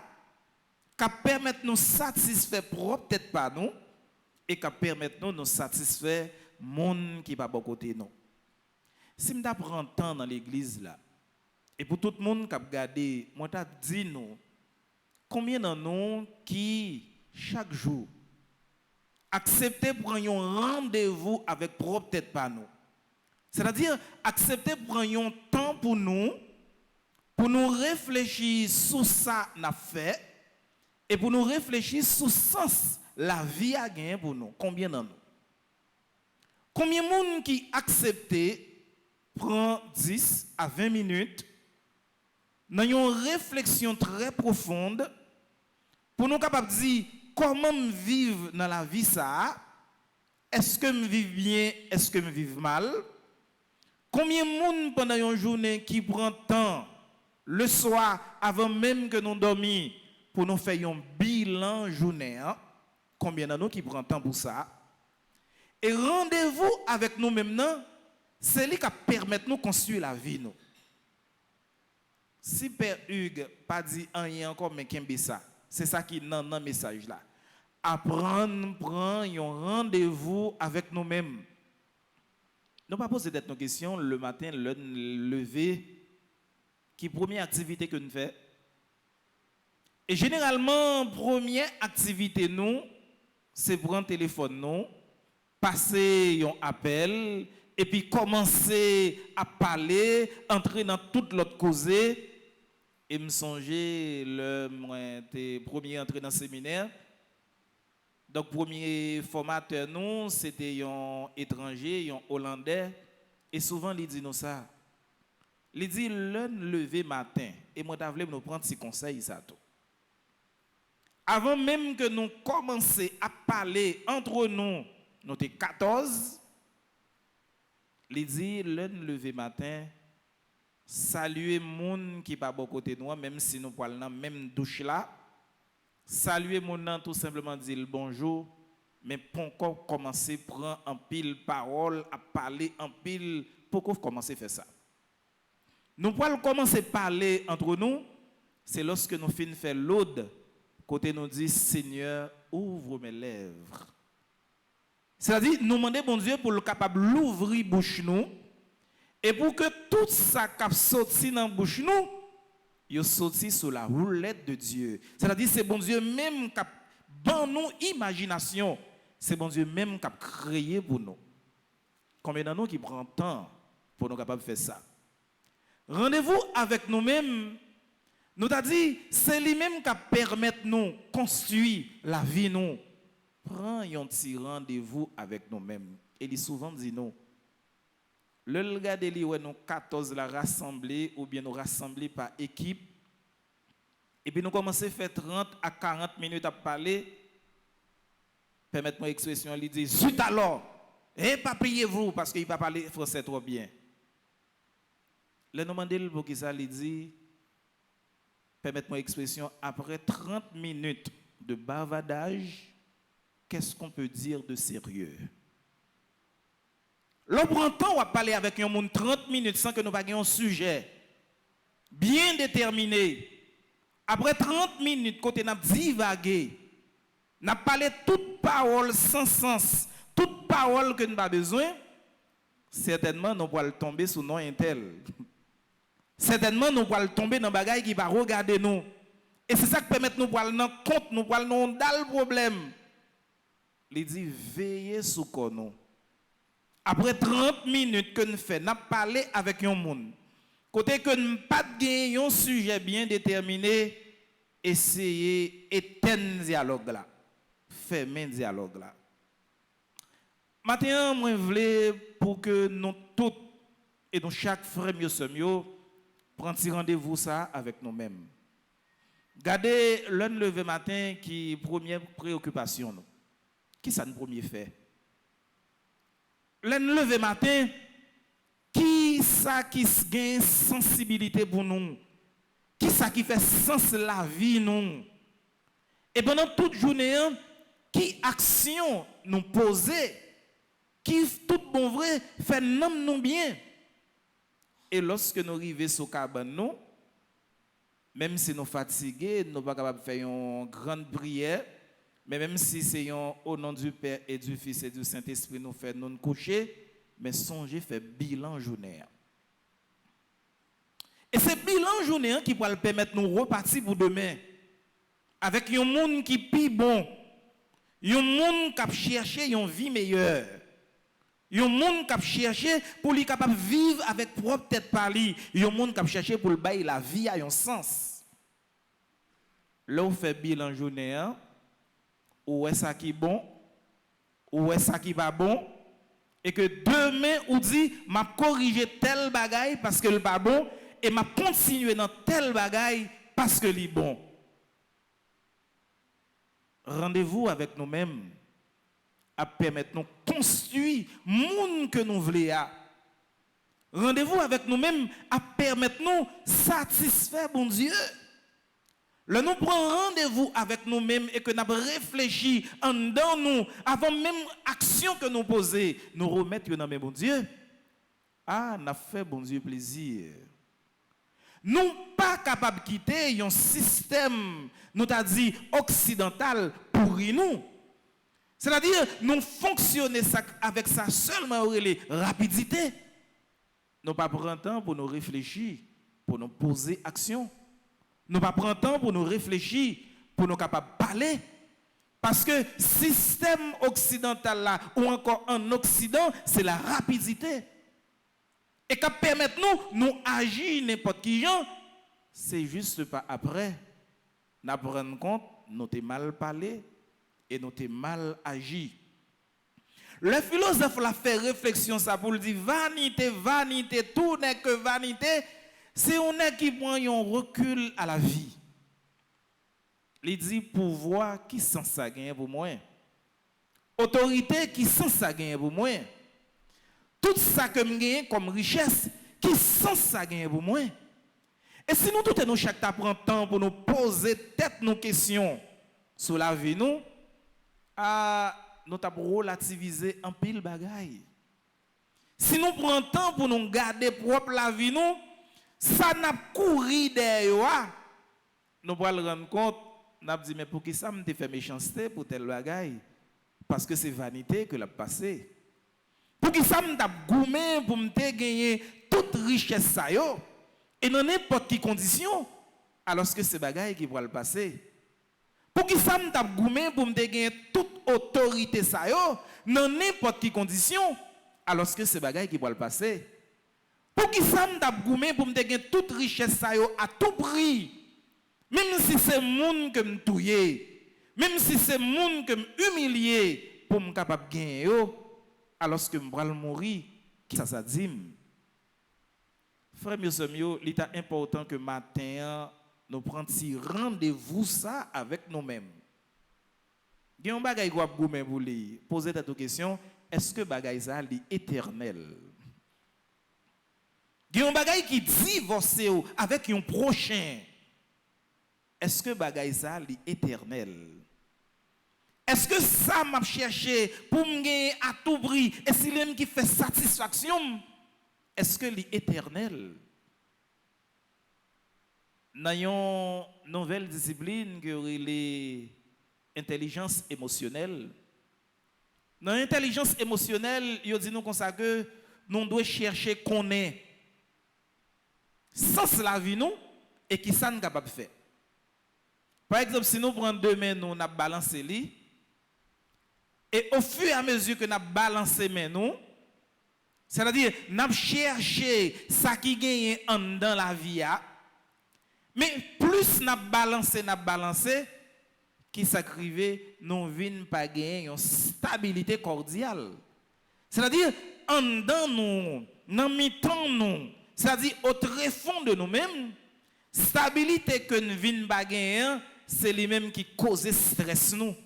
Speaker 3: qui permettent de nous satisfaire propre peut-être pas nous, et qui permettent de nous satisfaire le monde qui n'est pas à côté de nous. Si je prends temps dans l'église là, et pour tout le monde qui a regardé, moi je dis nous, combien de nous qui, chaque jour, accepter de prendre un rendez-vous avec propre tête pas nous. C'est-à-dire, accepter de prendre un temps pour nous réfléchir sur ça qu'on a fait, et pour nous réfléchir sur le sens la vie a gagné pour nous. Combien de nous? Combien de monde qui accepte prend 10 à 20 minutes dans une réflexion très profonde pour nous capables de dire comment me vivre dans la vie ça, est-ce que me vivre bien, est-ce que me vivre mal? Combien de monde pendant une journée qui prend temps le soir avant même que nous dormions pour nous faire un bilan journée, hein? Combien de nous qui prend temps pour ça? Et rendez-vous avec nous-mêmes, non, c'est lui qui permet de nous construire la vie. Nous. Si Père Hugues pas dit rien encore, mais qu'est-ce que ça? C'est ça qui est dans le message là. Apprendre, prendre un rendez-vous avec nous-mêmes. Nous pas poser nos questions le matin, le lever, qui est la première activité que nous faisons. Et généralement, première activité, nous, c'est prendre le téléphone, nous, passer un appel, et puis commencer à parler, entrer dans toute l'autre cause. Et me songer, le premier entré dans le séminaire. Donc, premier formateur, nous, c'était un étranger, un Hollandais. Et souvent, il dit nous ça. Il dit, le lever matin. Et moi, je voulais nous prendre ces conseils, ça tout. Avant même que nous commencions à parler entre nous, nous sommes 14. Il dit, le lever matin, saluer moun qui pas bon côté nous, même si nous parlons dans même douche là. Saluer mon nom, tout simplement dire bonjour, mais pour encore commencer à prendre en pile parole, à parler en pile, pourquoi commencer à faire ça? Nous pouvons commencer à parler entre nous, c'est lorsque nous finissons de faire l'aude, côté nous dit Seigneur, ouvre mes lèvres. C'est-à-dire, nous demandons bon Dieu pour le capable d'ouvrir bouche nous, et pour que tout ça qui sorti dans la bouche nous, il sorti sous la roulette de Dieu. C'est-à-dire c'est bon Dieu même qui a dans nous imagination. C'est bon Dieu même qui a créé pour nous. Combien de nous qui prend temps pour nous capables de faire ça? Rendez-vous avec nous-mêmes. Nous t'a dit c'est lui-même qui permet nous construire la vie nous. Prends un petit rendez-vous avec nous-mêmes. Et il souvent dit nous. Le regarder li nous 14 la rassemblés ou bien nous rassembler par équipe et puis nous commencer à faire 30 à 40 minutes à parler. Permettez-moi l'expression, il dit zut alors, et pas priez-vous parce qu'il va parler français trop bien. Le demandez pour qui ça il dit permettez-moi l'expression après 30 minutes de bavardage, qu'est-ce qu'on peut dire de sérieux? L'on prend temps à parler avec un monde 30 minutes sans que nous ayons un sujet bien déterminé. Après 30 minutes, quand on a divagué, on a parlé toute parole sans sens, toute parole que nous n'avons pas besoin, certainement nous allons tomber sous nom intel. Certainement nous allons tomber dans des bagailles qui va regarder nous. Et c'est ça qui permet nous aller dans compte, nous allons dans le problème. Il dit veillez sur nous. Après 30 minutes que nous faisons, nous parlé avec un monde. Côté que nous pas gagné un sujet bien déterminé, essayez d'éteindre dialogue là. Fermer dialogue là. Maintenant, moi je voulais pour que nous tous et nous chaque frère mieux prendre rendez-vous ça avec nous-mêmes. Gardez l'un lever matin qui première préoccupation nous. Qui ça nous premier fait? L'un lever matin qui ça qui gagne sensibilité pour nous? Qui ça qui fait sens la vie nous? Et pendant toute journée, qui action nous poser? Qui tout bon vrai fait nous bien? Et lorsque nous arrivons sur cabane nous, même si nous fatigués, nous ne sommes pas capables de faire une grande prière, mais même si c'est au nom du Père et du Fils et du Saint-Esprit nous fait nous coucher, mais songez faire bilan journée. Et c'est bilan journée qui va permettre de nous repartir pour demain avec un monde qui est plus bon, un monde qui a cherché une vie meilleure, un monde qui a cherché pour lui capable de vivre avec propre tête par lui, un monde qui a cherché pour le bailler la vie à un sens. Là on fait bilan journée, ou est ça qui est bon, ou est ça qui va bon, et que demain on dit m'a corrigé tel bagaille parce que le pas bon et m'a continué dans tel bagaille parce que le bon. Rendez-vous avec nous-mêmes à permettre nous construire monde que nous voulons. Rendez-vous avec nous-mêmes à permettre nous satisfaire bon Dieu. Là, nous prenons rendez-vous avec nous-mêmes et que nous réfléchissons en dedans nous, avant même action que nous posons, nous remettons dans mes bon Dieu. Ah, nous fait bon Dieu plaisir. Nous pas capables de quitter un système, nous t'a dit, occidental pour nous. C'est-à-dire, nous fonctionnons avec ça seulement les rapidité. Nous pas prendre temps pour nous réfléchir, pour nous poser action. Nous pas prendre temps pour nous réfléchir, pour nous capables de parler. Parce que système occidental là, ou encore en Occident, c'est la rapidité. Et qui permet nous agir n'importe qui gens, c'est juste pas après. Nous prenons compte, nous t'es mal parlé et nous t'es mal agi. Le philosophe l'a fait réflexion ça pour le dire vanité, vanité, tout n'est que vanité. C'est on qui prend un recul à la vie. Il dit pouvoir qui sans ça gagne pour moi. Autorité qui sans ça gagne pour moi. Tout ça que me gagne comme richesse qui sans ça gagne pour moi. Et si nous tous nous chaque temps prend temps pour nous poser tête nos questions sur la vie nous t'a relativiser en pile bagaille. Si nous prenons temps pour nous garder propre la vie nous, ça n'a couru derrière. Nous allons rendre compte, nous allons dire mais pour qui ça me fait méchanceté pour tel bagaille? Parce que c'est vanité que l'a passé. Pour qui ça me t'a goumé pour me gagner toute richesse ça yo et dans n'importe quelle condition alors que c'est bagaille qui va le passer. Pour qui ça me t'a goumé pour me gagner toute autorité ça yo dans n'importe quelle condition alors que c'est bagaille qui va le passer. Pour qui ça me t'a goumé pour me gagner toute richesse ça yo à tout prix. Même si c'est monde que me touyer, même si c'est monde que me humilier pour me capable gagner yo alors que me bral mourir, qui ça dit? Frère Miosomio, il est important que matin nous prenions rendez-vous ça avec nous-mêmes. Il y a un bagay qui va vous poser cette question, est-ce que bagay ça est éternel? Il y a un bagay qui divorce avec un prochain. Est-ce que bagay ça est éternel? Est-ce que ça m'a cherché pour me gagner à tout prix et si l'homme qui fait satisfaction, est-ce que c'est éternel? Dans une nouvelle discipline qui est l'intelligence émotionnelle. Dans l'intelligence émotionnelle, il dit nous comme ça que nous devons chercher qu'on est sans la vie nous et qui ça nous capable de faire. Par exemple, si nous prenons deux mains, nous avons balancé les. Et au fur et à mesure que nous avons balancé nous, c'est-à-dire nous avons cherché ça qui gagne dans la vie. Mais plus nous avons balancé, qui s'acrivait, nous ne venons pas gagner une stabilité cordiale. C'est-à-dire, en dedans nous, dans mi-temps nous, c'est-à-dire au très fond de nous-mêmes, stabilité que nous ne venons pas gagner, c'est les mêmes qui causent stress nous.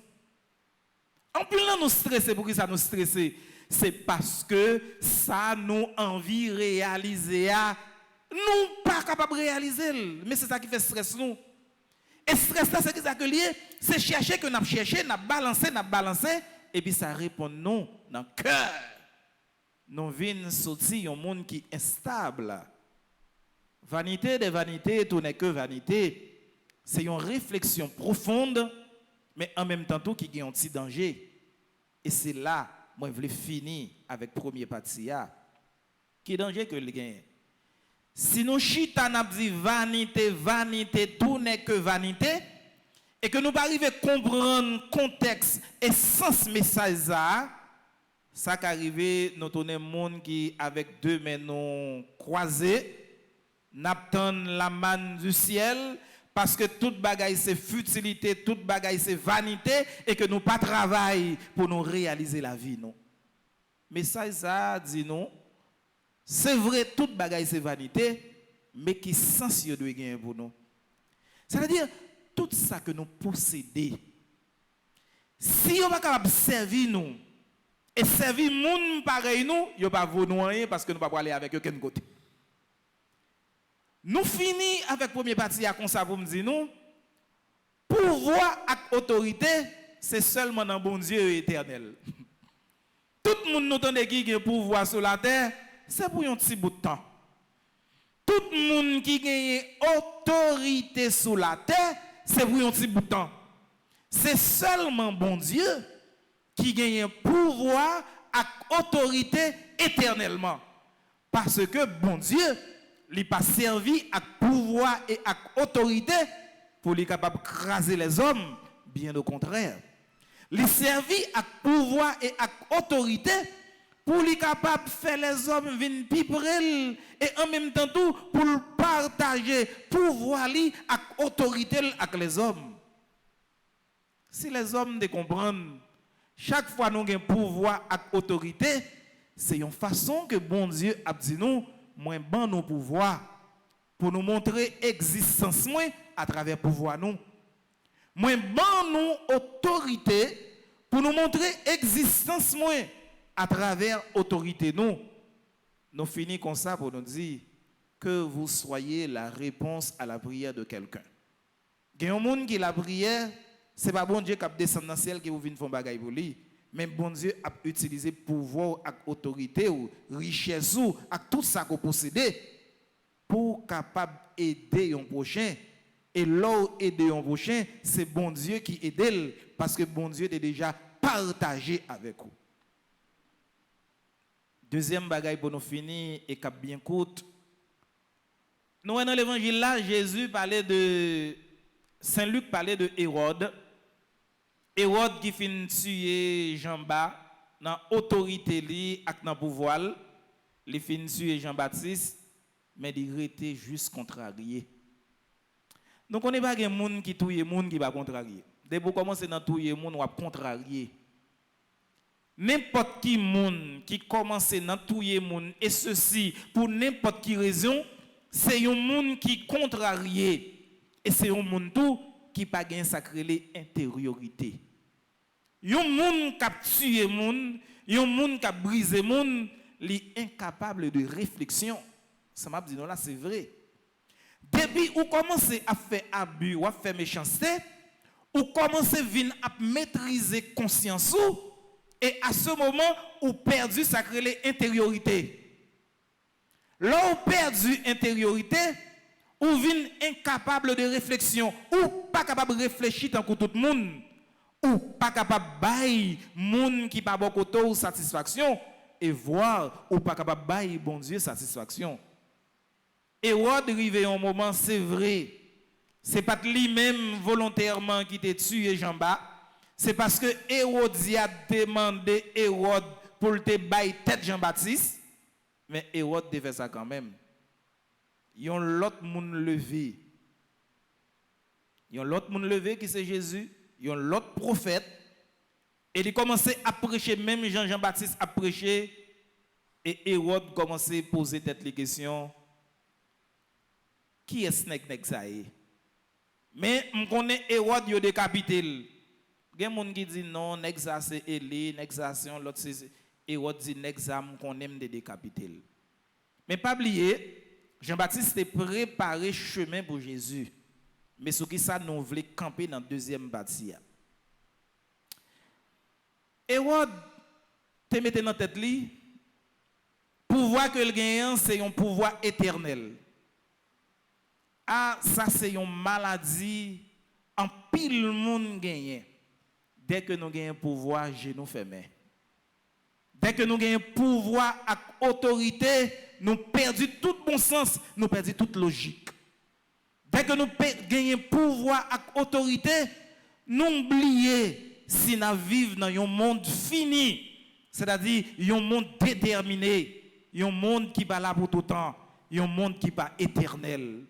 Speaker 3: En plus, nous stresser, pour qui ça nous stresser? C'est parce que ça nous envie de réaliser. Nous pas capables de réaliser. Mais c'est ça qui fait stress nous. Et stress là, c'est ça que lié. C'est chercher que nous avons cherché, nous avons balancé. Et puis ça répond non dans le cœur. Nous venons sortir un monde qui est instable. Vanité des vanités, tout n'est que vanité. C'est une réflexion profonde, mais en même temps tout qui a un petit danger. Et c'est là, moi je voulais finir avec premier partie. Qui danger que le gain? Si nous chita n'a dit vanité, vanité, tout n'est que vanité, et que nous pas arriver à comprendre contexte et sens message ça qu'arrive nous tourner monde qui avec deux mains nous croisées, n'attend la manne du ciel. Parce que toute bagaille c'est futilité, toute bagaille c'est vanité et que nous pas travaillons pour nous réaliser la vie non. Mais ça dit non. C'est vrai toute bagaille c'est vanité, mais qui sens de gagner pour nous. C'est-à-dire tout ça que nous possédons. Si on pas capable servir nous et servir monde pareil nous, yo pas vouloir rien parce que nous pas aller avec aucun côté. Nous finissons avec la première partie à comme ça pour me dire nous, pouvoir et autorité, c'est seulement dans bon Dieu éternel. Tout le monde nous entend qui a pouvoir sur la terre, c'est pour un petit bout de temps. Tout le monde qui a autorité sur la terre, c'est pour un petit bout de temps. C'est seulement bon Dieu qui gagne pouvoir et autorité éternellement. Parce que bon Dieu, il n'a pas servi à pouvoir et à autorité pour être capable de craser les hommes, bien au contraire. Il servi à pouvoir et à autorité pour être capable de faire les hommes venir piper et en même temps tout pour partager pouvoir et autorité avec les hommes. Si les hommes ne comprennent, chaque fois que nous avons pouvoir et autorité, c'est une façon que bon Dieu a dit nous, moins bon nos pouvoirs, pour nous montrer existence moins à travers pouvoir nous. Moins bon nous autorité, pour nous montrer existence moins à travers autorité nous. Nous finissons comme ça pour nous dire que vous soyez la réponse à la prière de quelqu'un. Il y a un monde qui la prière, ce n'est pas bon Dieu qui a descendu dans le ciel qui vous vient faire bagaille pour lui. Mais bon Dieu a utilisé pouvoir et autorité ou richesse ou tout ça que vous possédez pour capable aider un prochain. Et là où aider un prochain, c'est bon Dieu qui aide parce que bon Dieu est déjà partagé avec vous. Deuxième bagaille pour nous finir et cap bien courte. Nous dans l'évangile là, Jésus parlait de Saint Luc parlait de Hérode. Hérode qui finit tuer Jean-Baptiste dans autorité li et dans pouvoir, il finit tuer Jean-Baptiste, mais il était juste contrarié. Donc on n'est pas un monde qui tue monde qui va contrarier. Dès que vous commencez à tuer monde, on va contrarier. N'importe qui monde qui commence à tuer monde et ceci pour n'importe quelle raison, c'est un monde qui contrarié et c'est un monde tout qui pas gain sacré intériorité. Yon monde qui a tué monde, yon monde qui a brisé monde, li incapable de réflexion. Ça m'a dit non là c'est vrai. Depuis ou commencez à faire abus ou à faire méchanceté, ou commencez à maîtriser conscience ou et à ce moment ou perdu sacré intériorité. Là ou perdu intériorité, ou vin incapable de réflexion, ou pas capable de réfléchir tant que tout le monde, ou pas capable de bailler monde qui pas beaucoup de satisfaction, et voir ou pas capable de bailler bon Dieu satisfaction. Hérode arrivé un moment, c'est vrai, c'est pas lui-même volontairement qui t'a tué Jean-Baptiste, c'est parce que Hérode a demandé Hérode pour te bailler tête Jean-Baptiste, mais Hérode devait faire ça quand même. Yon l'autre monde levé. Yon l'autre monde levé qui c'est Jésus, yon l'autre prophète et il commençait à prêcher même Jean-Baptiste a prêché et Hérode commençait à poser tête les questions. Qui est ce nèg ça est? Mais on connaît Hérode yo décapité. Il y a des gens qui disent non, nèg ça c'est Élie, nèg ça c'est l'autre c'est Hérode dit nèg ça qu'on aime de décapiter. Mais pas oublier Jean-Baptiste a préparé chemin pour Jésus. Mais ce qui ça nous voulait camper dans la deuxième partie. Hérode te mette dans tête li pouvoir que le gagnant c'est un pouvoir éternel. Ah ça c'est une maladie en pile monde gagne. Dès que nous gagnons pouvoir, genou fermé. Dès que nous gagnons pouvoir et autorité, nous perdons tout bon sens, nous perdons toute logique. Dès que nous gagnons pouvoir et autorité, nous oublions si nous vivons dans un monde fini, c'est-à-dire un monde déterminé, un monde qui n'est pas là pour tout le temps, un monde qui n'est pas éternel.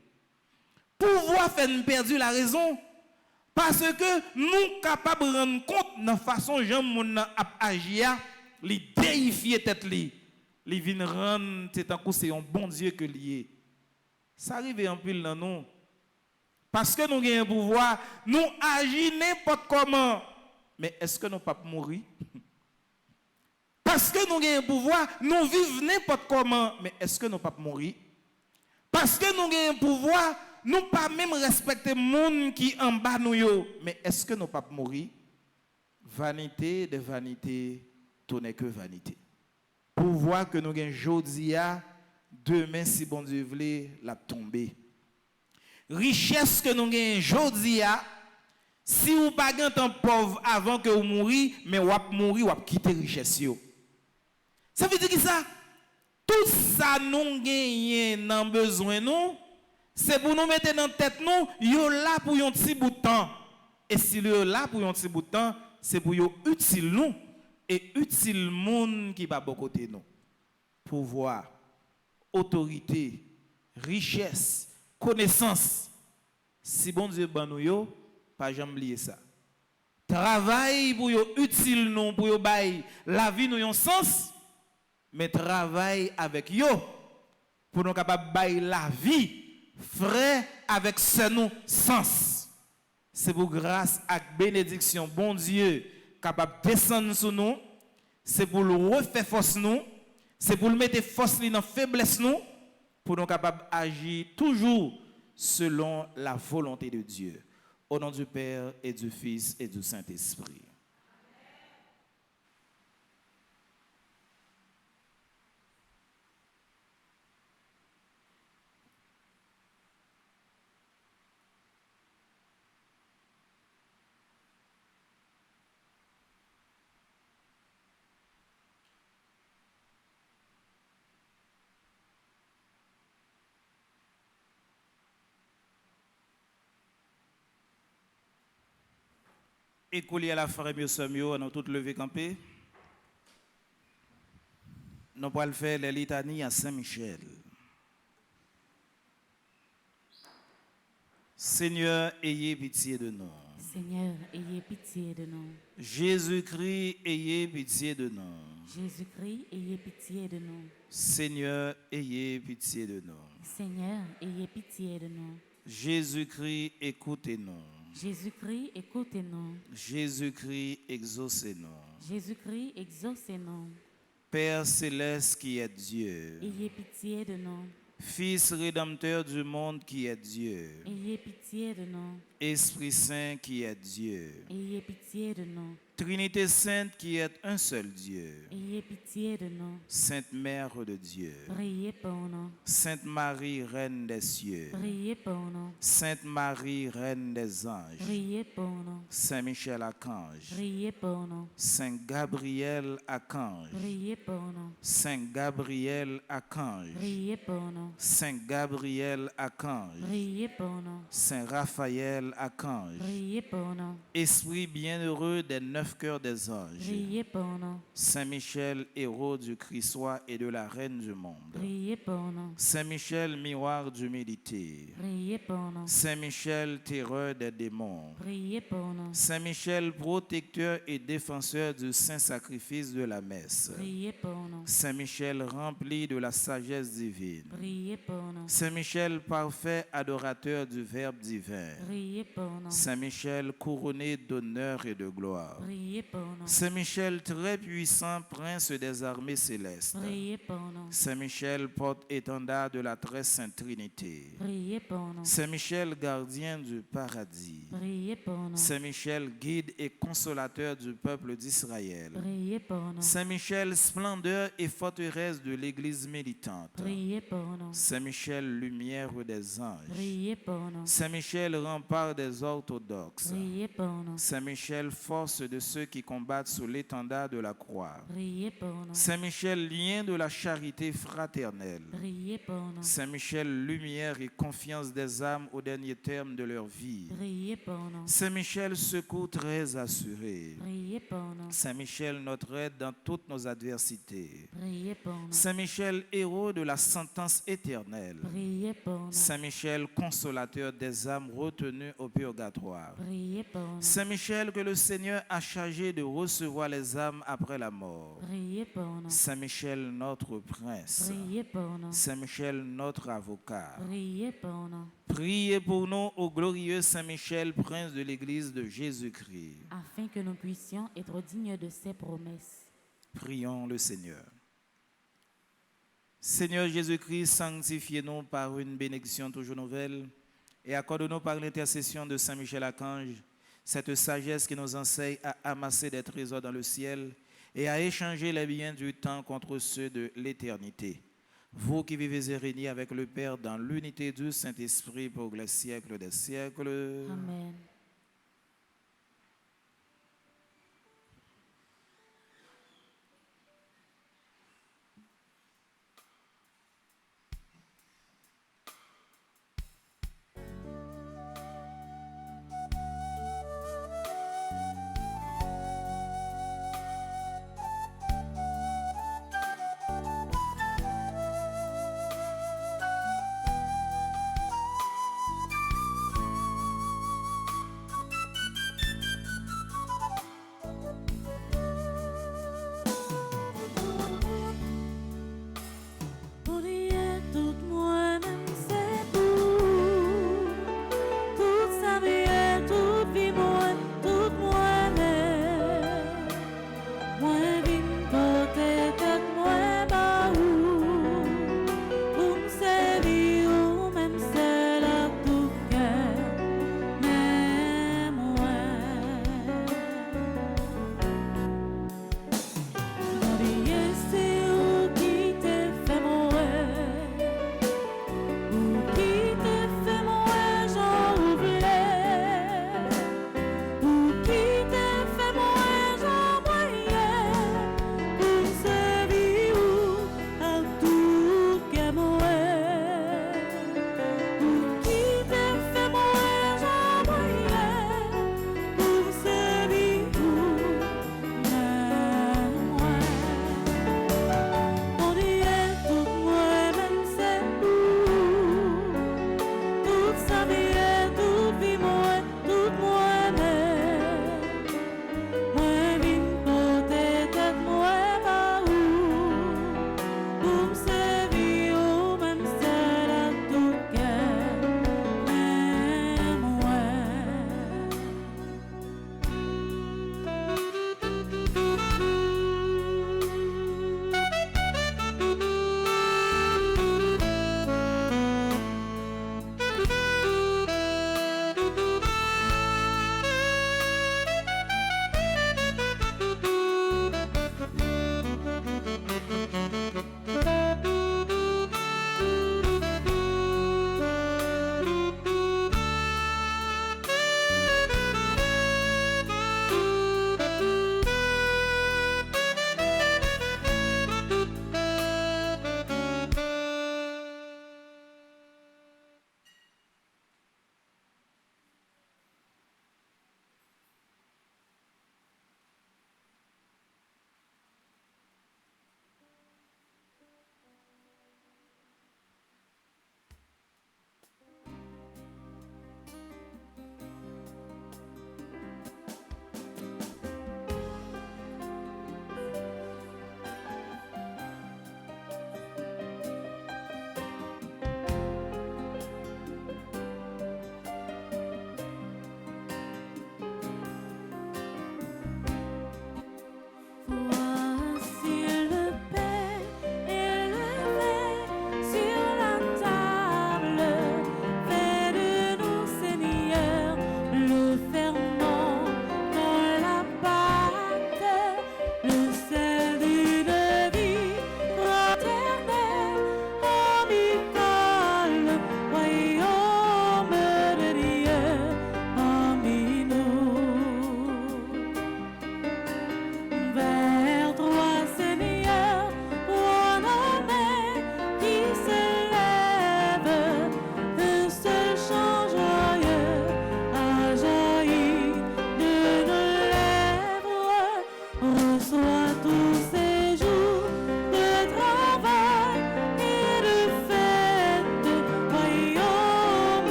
Speaker 3: Pouvoir faire nous perdre la raison, parce que nous sommes capables de rendre compte de la façon dont nous agir, les déifier tête li, les vinn rendre c'est un bon Dieu que lié. Ça arrive en pile dans nous. Parce que nous avons un pouvoir, nous agissons n'importe comment. Mais est-ce que nous ne pouvons pas mourir? Parce que nous avons un pouvoir, nous vivons n'importe comment. Mais est-ce que nous ne pouvons pas mourir? Parce que nous avons un pouvoir, nous pas même respecter monde qui en bas nous yo, mais est-ce que nous pas mourir? Vanité de vanité, tout n'est que vanité. Pouvoir que nous gagnons aujourd'hui, demain si bon Dieu veut, la tomber. Richesse que nous gagnons aujourd'hui, si vous pas un pauvre avant que vous mouriez, mais vous mourir, vous quitter richesse. Ça veut dire que ça, tout ça nous gagnons dans besoin nous, c'est pour nous mettre dans la tête nous, yo là pour un petit bout de temps. Et si yo là pour un petit bout de temps, c'est pour yo utile nous et utile monde qui va bon côté nous. Pouvoir, autorité, richesse, connaissance. Si bon Dieu ban nous yo, pas jamais oublier ça. Travail pour yo utile nous pour yo bail la vie nous un sens, mais travail avec yo pour nous capable bail la vie frère avec ce nous sens. C'est pour grâce à bénédiction bon Dieu capable descendre sur nous, c'est pour le refaire force nous, c'est pour le mettre force dans faiblesse nous pour nous capable agir toujours selon la volonté de Dieu. Au nom du Père et du Fils et du Saint-Esprit. Écoulez à la frère mieux Samuel, nous tous lever campé. Nous allons faire les litanies à Saint-Michel. Seigneur, ayez pitié de nous.
Speaker 4: Seigneur, ayez pitié de nous.
Speaker 3: Jésus-Christ, ayez pitié de nous.
Speaker 4: Jésus-Christ, ayez pitié de nous.
Speaker 3: Seigneur, ayez pitié de nous.
Speaker 4: Seigneur, ayez pitié de nous.
Speaker 3: Jésus-Christ, écoutez-nous.
Speaker 4: Jésus-Christ, écoutez-nous.
Speaker 3: Jésus-Christ, exaucez-nous.
Speaker 4: Jésus-Christ, exaucez-nous.
Speaker 3: Père céleste qui est Dieu,
Speaker 4: Ayez pitié de nous.
Speaker 3: Fils rédempteur du monde qui est Dieu,
Speaker 4: Ayez pitié de nous.
Speaker 3: Esprit Saint qui est Dieu,
Speaker 4: Ayez pitié de nous.
Speaker 3: Trinité Sainte qui est un seul Dieu,
Speaker 4: Ayez pitié de nous.
Speaker 3: Sainte Mère de Dieu,
Speaker 4: Priez pour nous.
Speaker 3: Sainte Marie, Reine des cieux,
Speaker 4: Priez pour nous.
Speaker 3: Sainte Marie, Reine des anges,
Speaker 4: Priez pour nous.
Speaker 3: Saint Michel Archange,
Speaker 4: Priez pour nous.
Speaker 3: Saint Gabriel Archange,
Speaker 4: Priez pour nous.
Speaker 3: Saint Gabriel Archange,
Speaker 4: Priez pour nous.
Speaker 3: Saint Gabriel Archange,
Speaker 4: Priez pour nous.
Speaker 3: Saint Raphaël Archange,
Speaker 4: Priez pour nous.
Speaker 3: Esprit bienheureux des 9 cœurs des anges,
Speaker 4: Priez pour nous.
Speaker 3: Saint Michel, héros du Christ et de la Reine du monde,
Speaker 4: Priez pour nous.
Speaker 3: Saint Michel, miroir d'humilité,
Speaker 4: Priez pour nous.
Speaker 3: Saint Michel, terreur des démons,
Speaker 4: Priez pour nous.
Speaker 3: Saint Michel, protecteur et défenseur du saint sacrifice de la messe,
Speaker 4: Priez pour nous.
Speaker 3: Saint Michel, rempli de la sagesse divine,
Speaker 4: Priez pour nous.
Speaker 3: Saint Michel, parfait adorateur du Verbe divin,
Speaker 4: Priez pour nous.
Speaker 3: Saint Michel, couronné d'honneur et de gloire,
Speaker 4: Priez pour nous.
Speaker 3: Saint Michel, très puissant, prince des armées célestes,
Speaker 4: Priez pour nous.
Speaker 3: Saint Michel, porte-étendard de la très sainte Trinité,
Speaker 4: Priez pour nous.
Speaker 3: Saint Michel, gardien du paradis,
Speaker 4: Priez pour nous.
Speaker 3: Saint Michel, guide et consolateur du peuple d'Israël,
Speaker 4: Priez pour nous.
Speaker 3: Saint Michel, splendeur et forteresse de l'Église militante,
Speaker 4: Priez pour nous.
Speaker 3: Saint Michel, lumière des anges,
Speaker 4: Priez pour nous.
Speaker 3: Saint Michel, rempart des orthodoxes,
Speaker 4: Priez pour nous.
Speaker 3: Saint Michel, force de ceux qui combattent sous l'étendard de la croix,
Speaker 4: Priez pour nous.
Speaker 3: Saint Michel, lien de la charité fraternelle,
Speaker 4: Priez pour nous.
Speaker 3: Saint Michel, lumière et confiance des âmes au dernier terme de leur vie,
Speaker 4: Priez pour nous.
Speaker 3: Saint Michel, secours très assuré,
Speaker 4: Priez pour nous.
Speaker 3: Saint Michel, notre aide dans toutes nos adversités,
Speaker 4: Priez pour nous.
Speaker 3: Saint Michel, héros de la sentence éternelle,
Speaker 4: Priez pour nous.
Speaker 3: Saint Michel, consolateur des âmes retenues au purgatoire,
Speaker 4: Priez pour nous.
Speaker 3: Saint Michel, que le Seigneur a chargé de recevoir les âmes après la mort,
Speaker 4: Priez pour nous.
Speaker 3: Saint Michel, notre prince,
Speaker 4: Priez pour nous.
Speaker 3: Saint Michel, notre avocat.
Speaker 4: Priez pour nous.
Speaker 3: Priez pour nous, ô glorieux Saint Michel, prince de l'Église de Jésus-Christ.
Speaker 4: Afin que nous puissions être dignes de ses promesses.
Speaker 3: Prions le Seigneur. Seigneur Jésus-Christ, sanctifiez-nous par une bénédiction toujours nouvelle et accorde-nous par l'intercession de Saint Michel Archange cette sagesse qui nous enseigne à amasser des trésors dans le ciel et à échanger les biens du temps contre ceux de l'éternité. Vous qui vivez et régnez avec le Père dans l'unité du Saint-Esprit pour les siècles des siècles.
Speaker 4: Amen.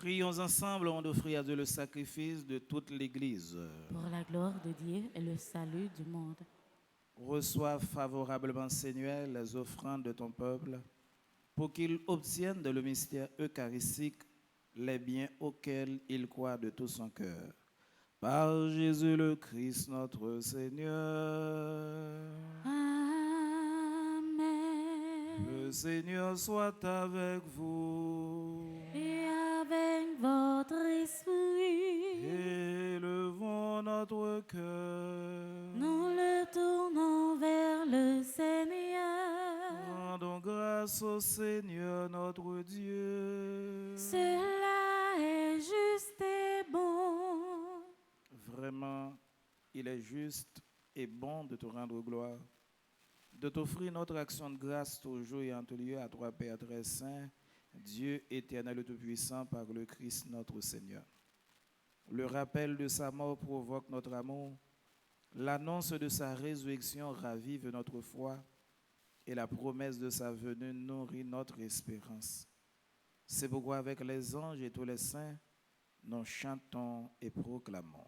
Speaker 3: Prions ensemble avant d'offrir à Dieu le sacrifice de toute l'Église.
Speaker 4: Pour la gloire de Dieu et le salut du monde.
Speaker 3: Reçois favorablement, Seigneur, les offrandes de ton peuple, pour qu'il obtienne dans le mystère eucharistique les biens auxquels il croit de tout son cœur. Par Jésus le Christ, notre Seigneur.
Speaker 4: Amen.
Speaker 3: Le Seigneur soit avec vous.
Speaker 4: Et avec votre esprit,
Speaker 3: Élevons notre cœur.
Speaker 4: nous le tournons vers le Seigneur.
Speaker 3: Rendons grâce au Seigneur notre Dieu.
Speaker 4: Cela est juste et bon.
Speaker 3: Vraiment, il est juste et bon de te rendre gloire, de t'offrir notre action de grâce toujours et en tout lieu à toi, Père très saint, Dieu éternel et tout-puissant, par le Christ notre Seigneur. Le rappel de sa mort provoque notre amour, l'annonce de sa résurrection ravive notre foi et la promesse de sa venue nourrit notre espérance. C'est pourquoi avec les anges et tous les saints, nous chantons et proclamons.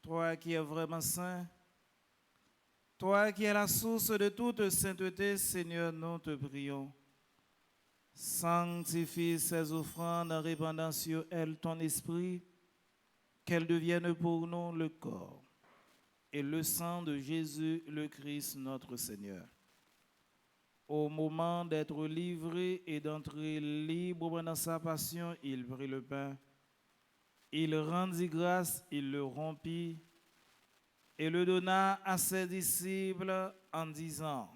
Speaker 3: Toi qui es vraiment saint, toi qui es la source de toute sainteté, Seigneur, nous te prions. Sanctifie ces offrandes en répandant sur elles ton esprit, qu'elles deviennent pour nous le corps et le sang de Jésus le Christ notre Seigneur. Au moment d'être livré et d'entrer libre dans sa passion, il prit le pain. Il rendit grâce, il le rompit et le donna à ses disciples en disant: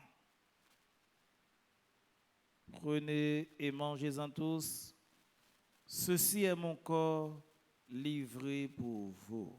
Speaker 3: Prenez et mangez-en tous, ceci est mon corps livré pour vous.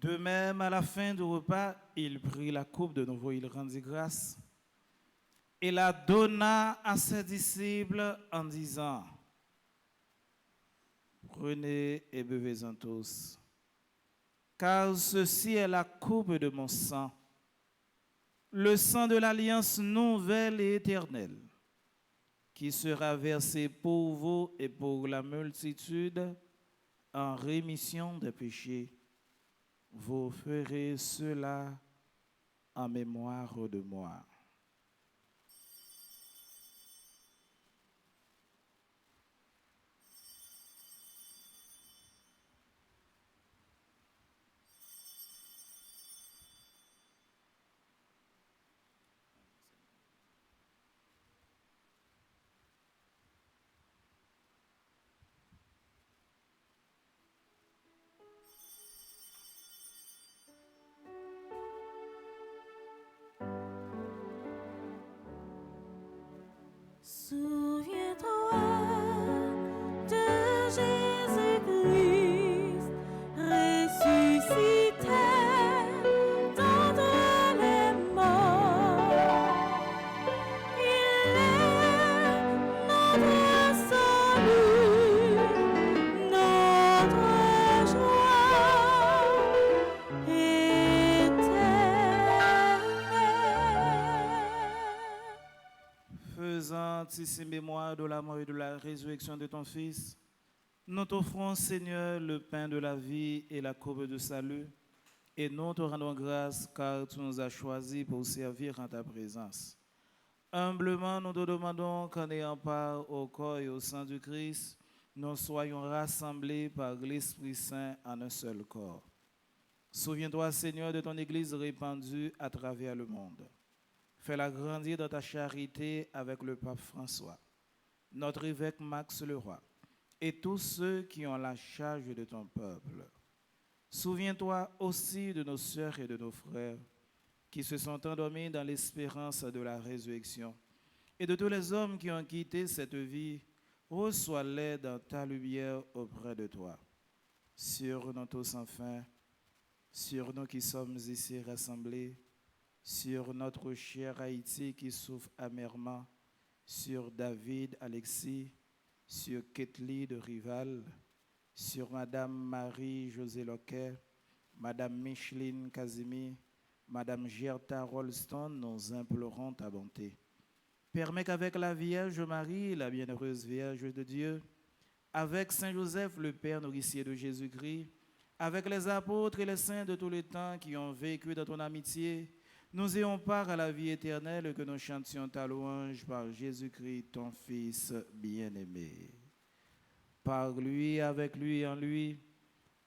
Speaker 3: De même, à la fin du repas, il prit la coupe de nouveau, il rendit grâce et la donna à ses disciples en disant: Prenez et buvez-en tous. Car ceci est la coupe de mon sang, le sang de l'alliance nouvelle et éternelle, qui sera versé pour vous et pour la multitude en rémission des péchés. Vous ferez cela en mémoire de moi.
Speaker 4: Souviens-toi de Jésus-Christ ressuscité d'entre les morts. Il est notre salut, notre joie éternelle.
Speaker 3: Faisant ici mémoire de la mort et de la résurrection de ton Fils, nous t'offrons, Seigneur, le pain de la vie et la coupe de salut, et nous te rendons grâce car tu nous as choisis pour servir en ta présence. Humblement, nous te demandons qu'en ayant part au corps et au sang du Christ, nous soyons rassemblés par l'Esprit Saint en un seul corps. Souviens-toi, Seigneur, de ton Église répandue à travers le monde. Fais-la grandir dans ta charité avec le pape François, notre évêque Max Leroy, et tous ceux qui ont la charge de ton peuple. Souviens-toi aussi de nos sœurs et de nos frères qui se sont endormis dans l'espérance de la résurrection, et de tous les hommes qui ont quitté cette vie. Reçois-les dans ta lumière auprès de toi. Sur nous tous enfin, sur nous qui sommes ici rassemblés, sur notre cher Haïti qui souffre amèrement, sur David Alexis, sur Ketli de Rival, sur Madame Marie-Josée Loquet, Madame Micheline Casimi, Madame Gerta Rolston, nous implorons ta bonté. Permets qu'avec la Vierge Marie, la bienheureuse Vierge de Dieu, avec Saint Joseph, le Père nourricier de Jésus-Christ, avec les apôtres et les saints de tous les temps qui ont vécu dans ton amitié, nous ayons part à la vie éternelle, que nous chantions ta louange par Jésus-Christ, ton Fils bien-aimé. Par lui, avec lui et en lui,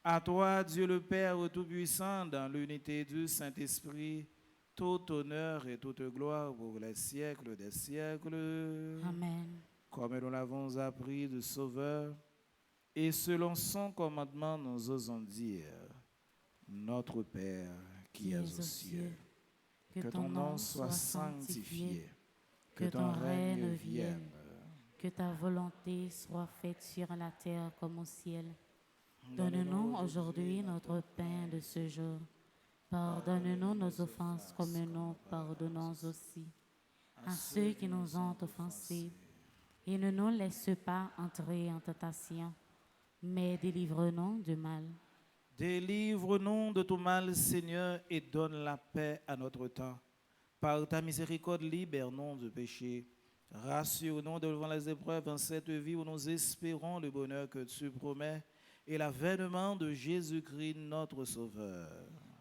Speaker 3: à toi, Dieu le Père Tout-Puissant, dans l'unité du Saint-Esprit, tout honneur et toute gloire pour les siècles des siècles.
Speaker 4: Amen.
Speaker 3: Comme nous l'avons appris du Sauveur, et selon son commandement, nous osons dire, Notre Père qui es aux cieux, que ton nom soit sanctifié, que ton règne vienne,
Speaker 4: que ta volonté soit faite sur la terre comme au ciel. Donne-nous aujourd'hui notre pain de ce jour. Pardonne-nous nos offenses comme nous pardonnons aussi à ceux qui nous ont offensés. Et ne nous laisse pas entrer en tentation, mais délivre-nous du mal.
Speaker 3: Délivre-nous de tout mal, Seigneur, et donne la paix à notre temps. Par ta miséricorde, libère-nous du péché. Rassure-nous devant les épreuves en cette vie où nous espérons le bonheur que tu promets et l'avènement de Jésus-Christ, notre Sauveur.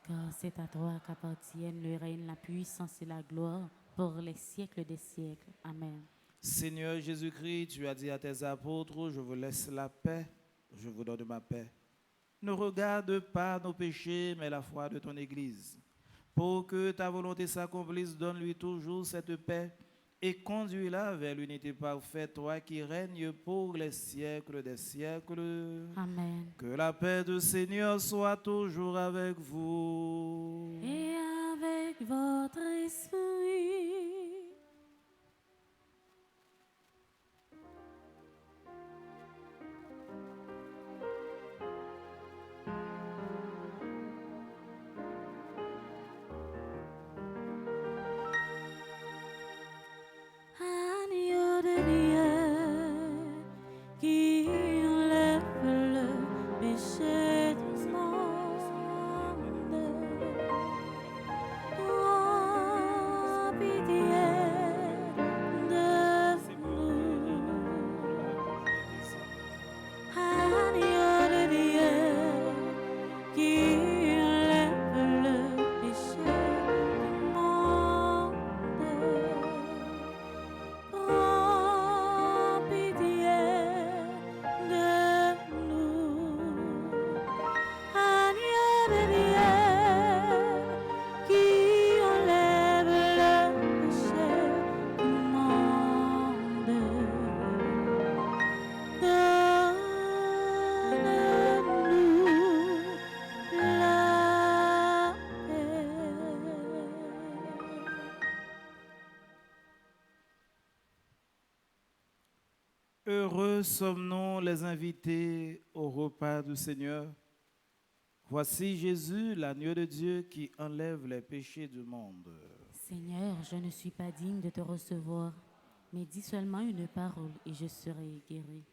Speaker 4: Car c'est à toi qu'appartiennent le règne, la puissance et la gloire pour les siècles des siècles. Amen.
Speaker 3: Seigneur Jésus-Christ, tu as dit à tes apôtres, je vous laisse la paix, je vous donne ma paix. Ne regarde pas nos péchés, mais la foi de ton Église. Pour que ta volonté s'accomplisse, donne-lui toujours cette paix et conduis-la vers l'unité parfaite, toi qui règnes pour les siècles des siècles.
Speaker 4: Amen.
Speaker 3: Que la paix du Seigneur soit toujours avec vous.
Speaker 4: Et avec votre esprit. Agneau de Dieu qui enlève le
Speaker 3: Heureux sommes-nous les invités au repas du Seigneur. Voici Jésus, l'agneau de Dieu qui enlève les péchés du monde.
Speaker 4: Seigneur, je ne suis pas digne de te recevoir, mais dis seulement une parole et je serai guéri.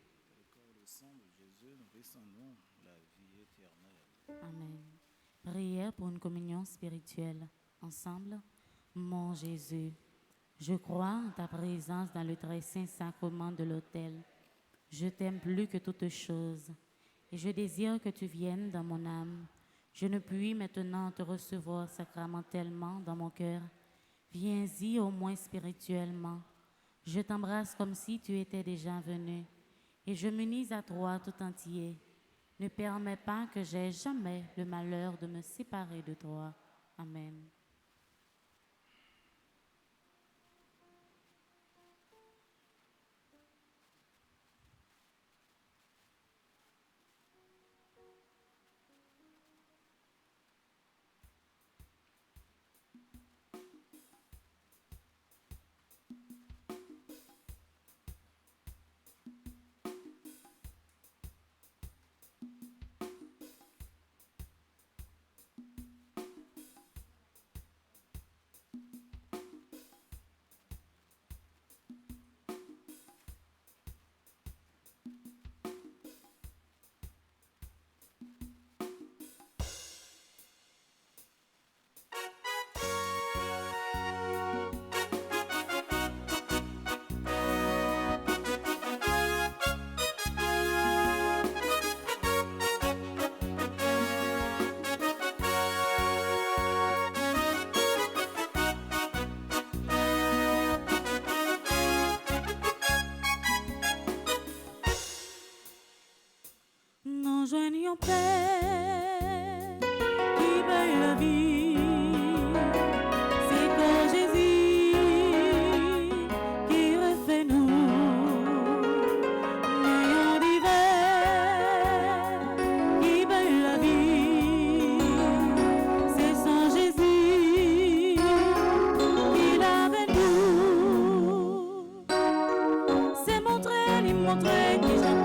Speaker 4: Amen. Prière pour une communion spirituelle. Ensemble, mon Jésus, je crois en ta présence dans le très saint sacrement de l'autel. Je t'aime plus que toute chose et je désire que tu viennes dans mon âme. Je ne puis maintenant te recevoir sacramentellement dans mon cœur. Viens-y au moins spirituellement. Je t'embrasse comme si tu étais déjà venu et je m'unis à toi tout entier. Ne permets pas que j'aie jamais le malheur de me séparer de toi. Amen. Nous joignions Père qui veille la vie. C'est pour Jésus qui refait nous. Néant d'hiver qui veille la vie. C'est son Jésus qui l'avait nous. C'est montrer, lui montrer qui j'en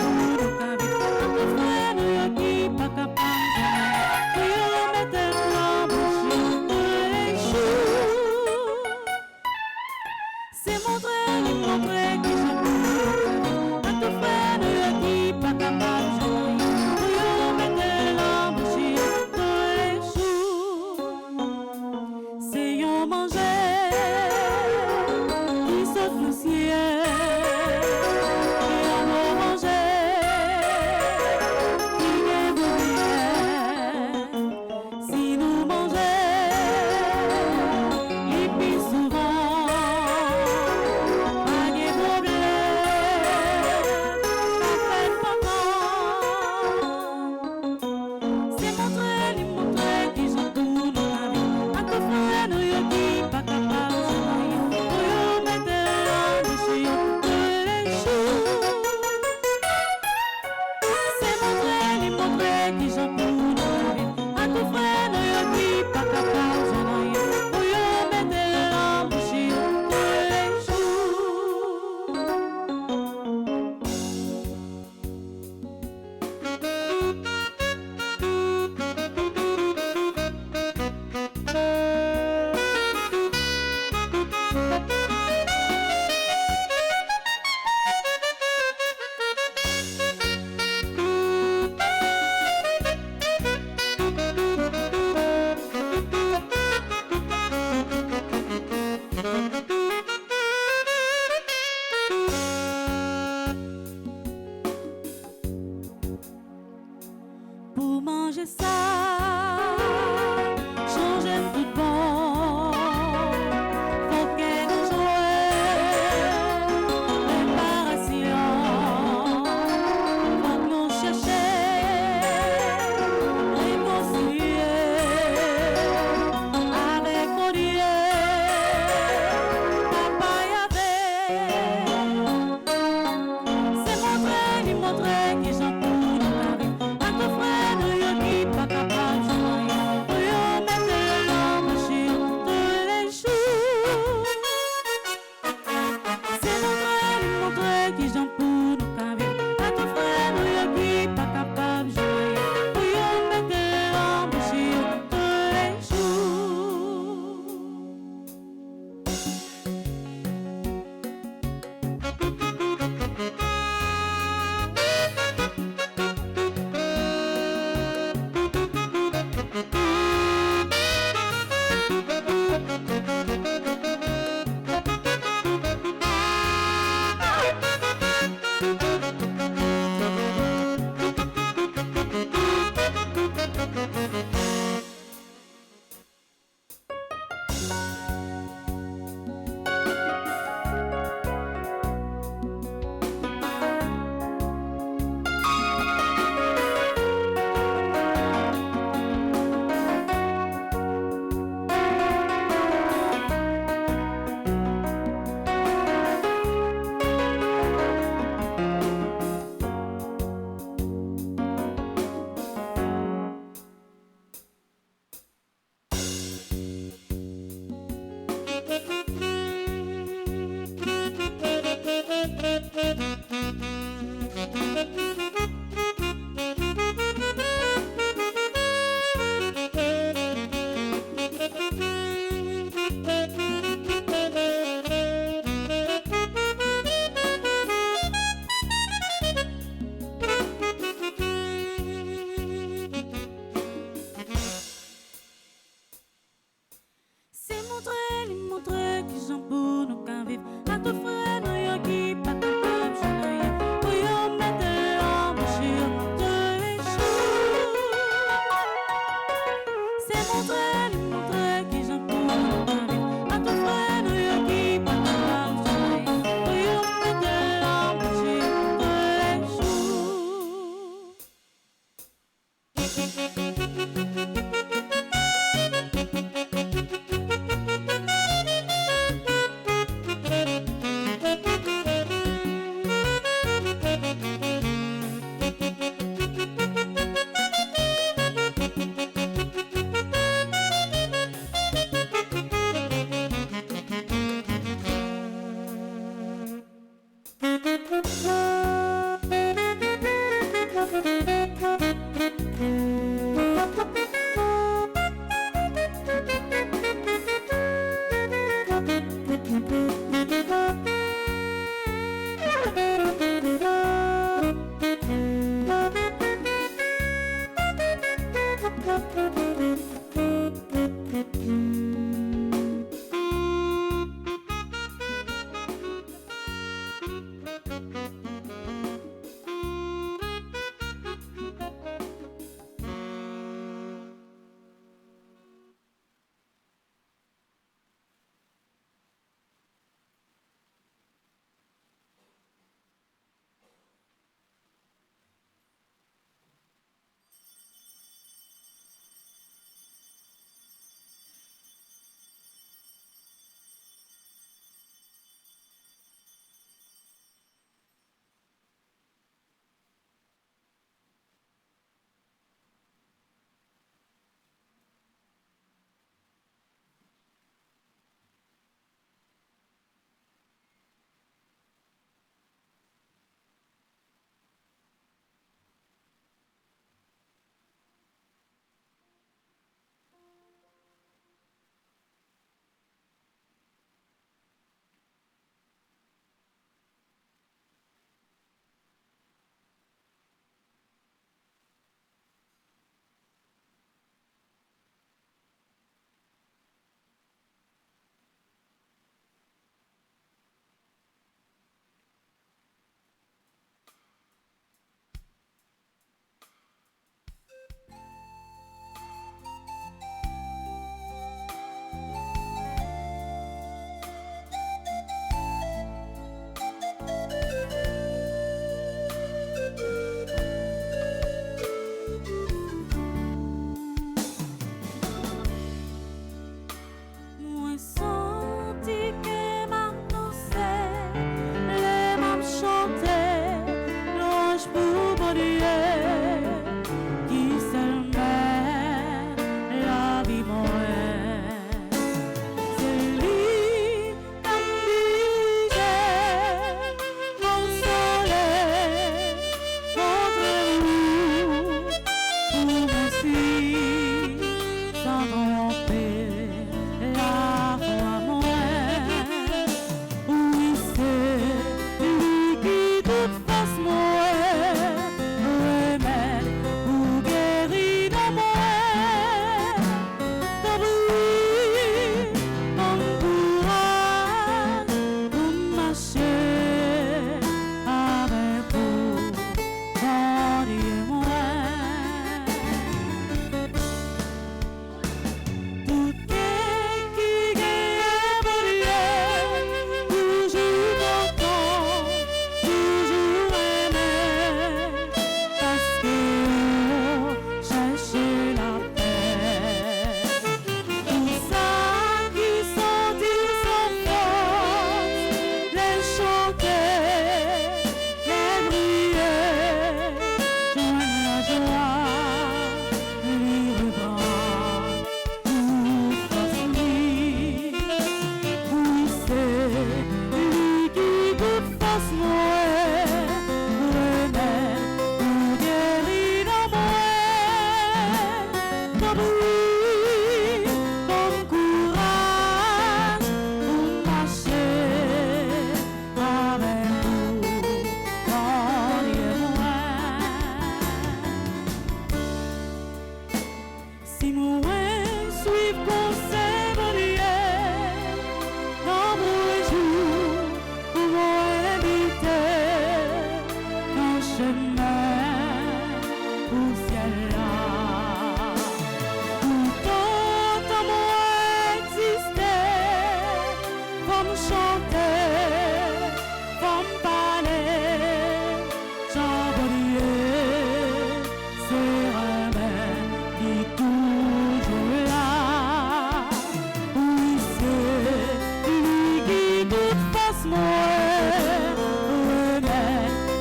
Speaker 5: Remède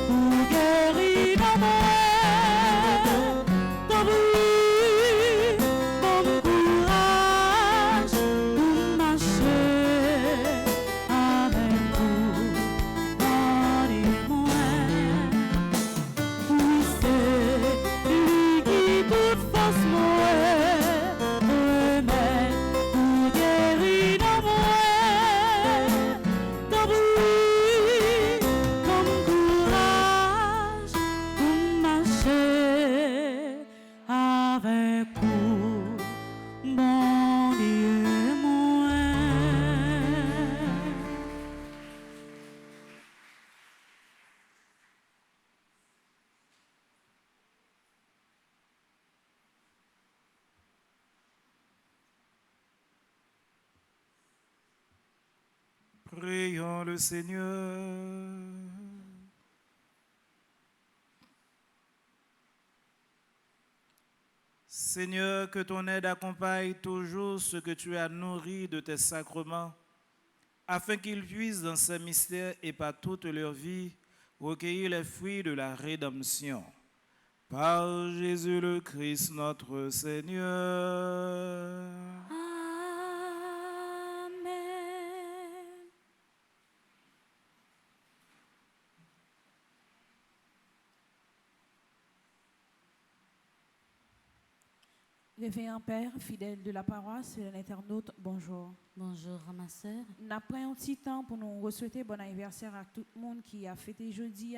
Speaker 5: pour guérir
Speaker 3: Prions le Seigneur. Seigneur, que ton aide accompagne toujours ceux que tu as nourris de tes sacrements, afin qu'ils puissent dans ces mystères et par toute leur vie recueillir les fruits de la rédemption. Par Jésus le Christ notre Seigneur.
Speaker 4: Amen.
Speaker 2: Révérend Père, fidèle de la paroisse et l'internaute, bonjour.
Speaker 4: Bonjour ma sœur.
Speaker 2: Nous prenons un petit temps pour nous souhaiter bon anniversaire à tout le monde qui a fêté jeudi.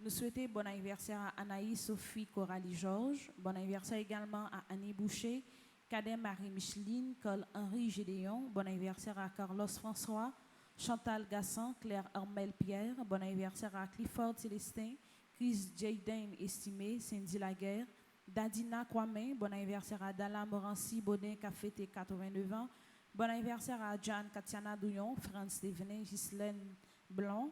Speaker 2: Nous souhaitons bon anniversaire à Anaïs, Sophie, Coralie, Georges. Bon anniversaire également à Annie Boucher, Cadet Marie-Micheline, Col Henri Gédéon. Bon anniversaire à Carlos François, Chantal Gassan, Claire Armel Pierre. Bon anniversaire à Clifford Célestin, Chris Jayden Estimé, Cindy Laguerre, Dadina Kwame. Bon anniversaire à Dalla Morancy Bodin qui a fêté 89 ans. Bon anniversaire à Jeanne Katiana Douillon, France Stevenin, Ghislaine Blanc.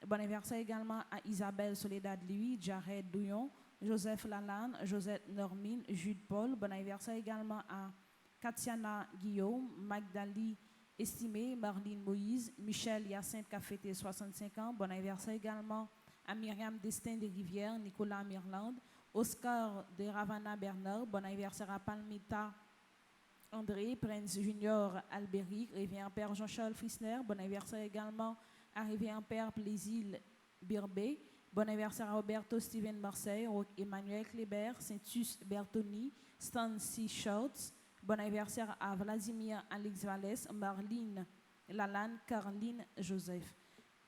Speaker 2: Bon anniversaire également à Isabelle Soledad Louis, Jared Douillon, Joseph Lalane, Josette Normine, Jude Paul. Bon anniversaire également à Katiana Guillaume, Magdali Estimé, Marlene Moïse, Michel Hyacinthe qui a fêté 65 ans. Bon anniversaire également à Myriam Destin des Rivières, Nicolas Mirland, Oscar de Ravana Bernard. Bon anniversaire à Palmita André, Prince Junior Albéric, Révérend Père Jean-Charles Frisner. Bon anniversaire également à Révérend Père Plaisir Birbé. Bon anniversaire à Roberto Steven Marseille, Emmanuel Kléber, Saintus Bertoni, Stan C. Schultz. Bon anniversaire à Vladimir Alex Vallès, Marlene Lalane, Caroline Joseph.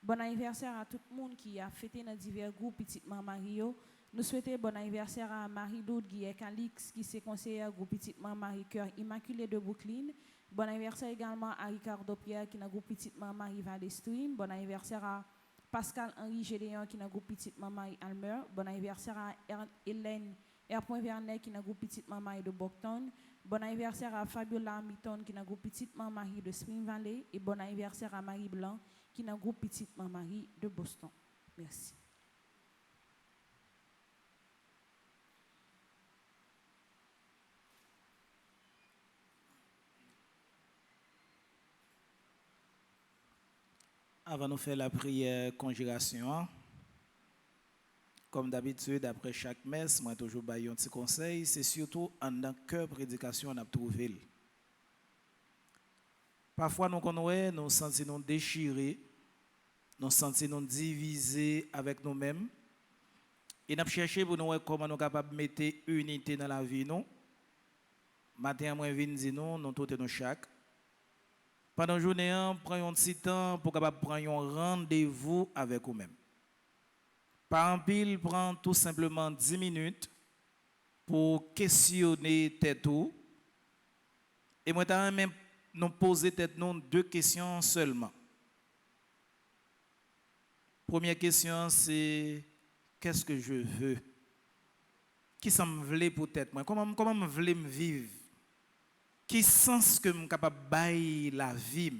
Speaker 2: Bon anniversaire à tout le monde qui a fêté dans divers groupes Petite Maman Mario. Nous souhaitons bon anniversaire à Marie-Laude Guillet-Calix, qui s'est conseillère groupe Petite Maman Marie Cœur Immaculé de Brooklyn. Bon anniversaire également à Ricardo Pierre, qui est dans groupe Petite Maman Marie Valley Stream. Bon anniversaire à Pascal Henri Gédéon, qui est dans groupe Petite Maman Marie Almer. Bon anniversaire à Hélène R. Vernet, qui est dans groupe Petite Maman Marie de Bocton. Bon anniversaire à Fabiola Mitton, qui est dans groupe Petite Maman Marie de Spring Valley. Et bon anniversaire à Marie Blanc, qui est dans groupe Petite Maman Marie de Boston. Merci.
Speaker 3: Avant de faire la prière conjuration, comme d'habitude, après chaque messe, moi toujours bailler un petit conseil, c'est surtout en dans cœur prédication on a trouvé. Parfois nous connaissons, nous sentons nous déchirés, nous sentons nous divisés avec nous-mêmes, et nous cherchons pour nous voir comment nous sommes capables de mettre unité dans la vie nous. Matin moi viens dire nous tous nous chaque. Pendant la journée, prenons un petit temps pour prendre un rendez-vous avec vous-même. Par un pile, prend tout simplement 10 minutes pour questionner tête tout. Et moi, je même nous poser tête nous 2 questions seulement. Première question, c'est qu'est-ce que je veux? Qui ça me veut pour tête moi? Comment me veut me vivre? Qui sens que je suis capable de bailler la vie?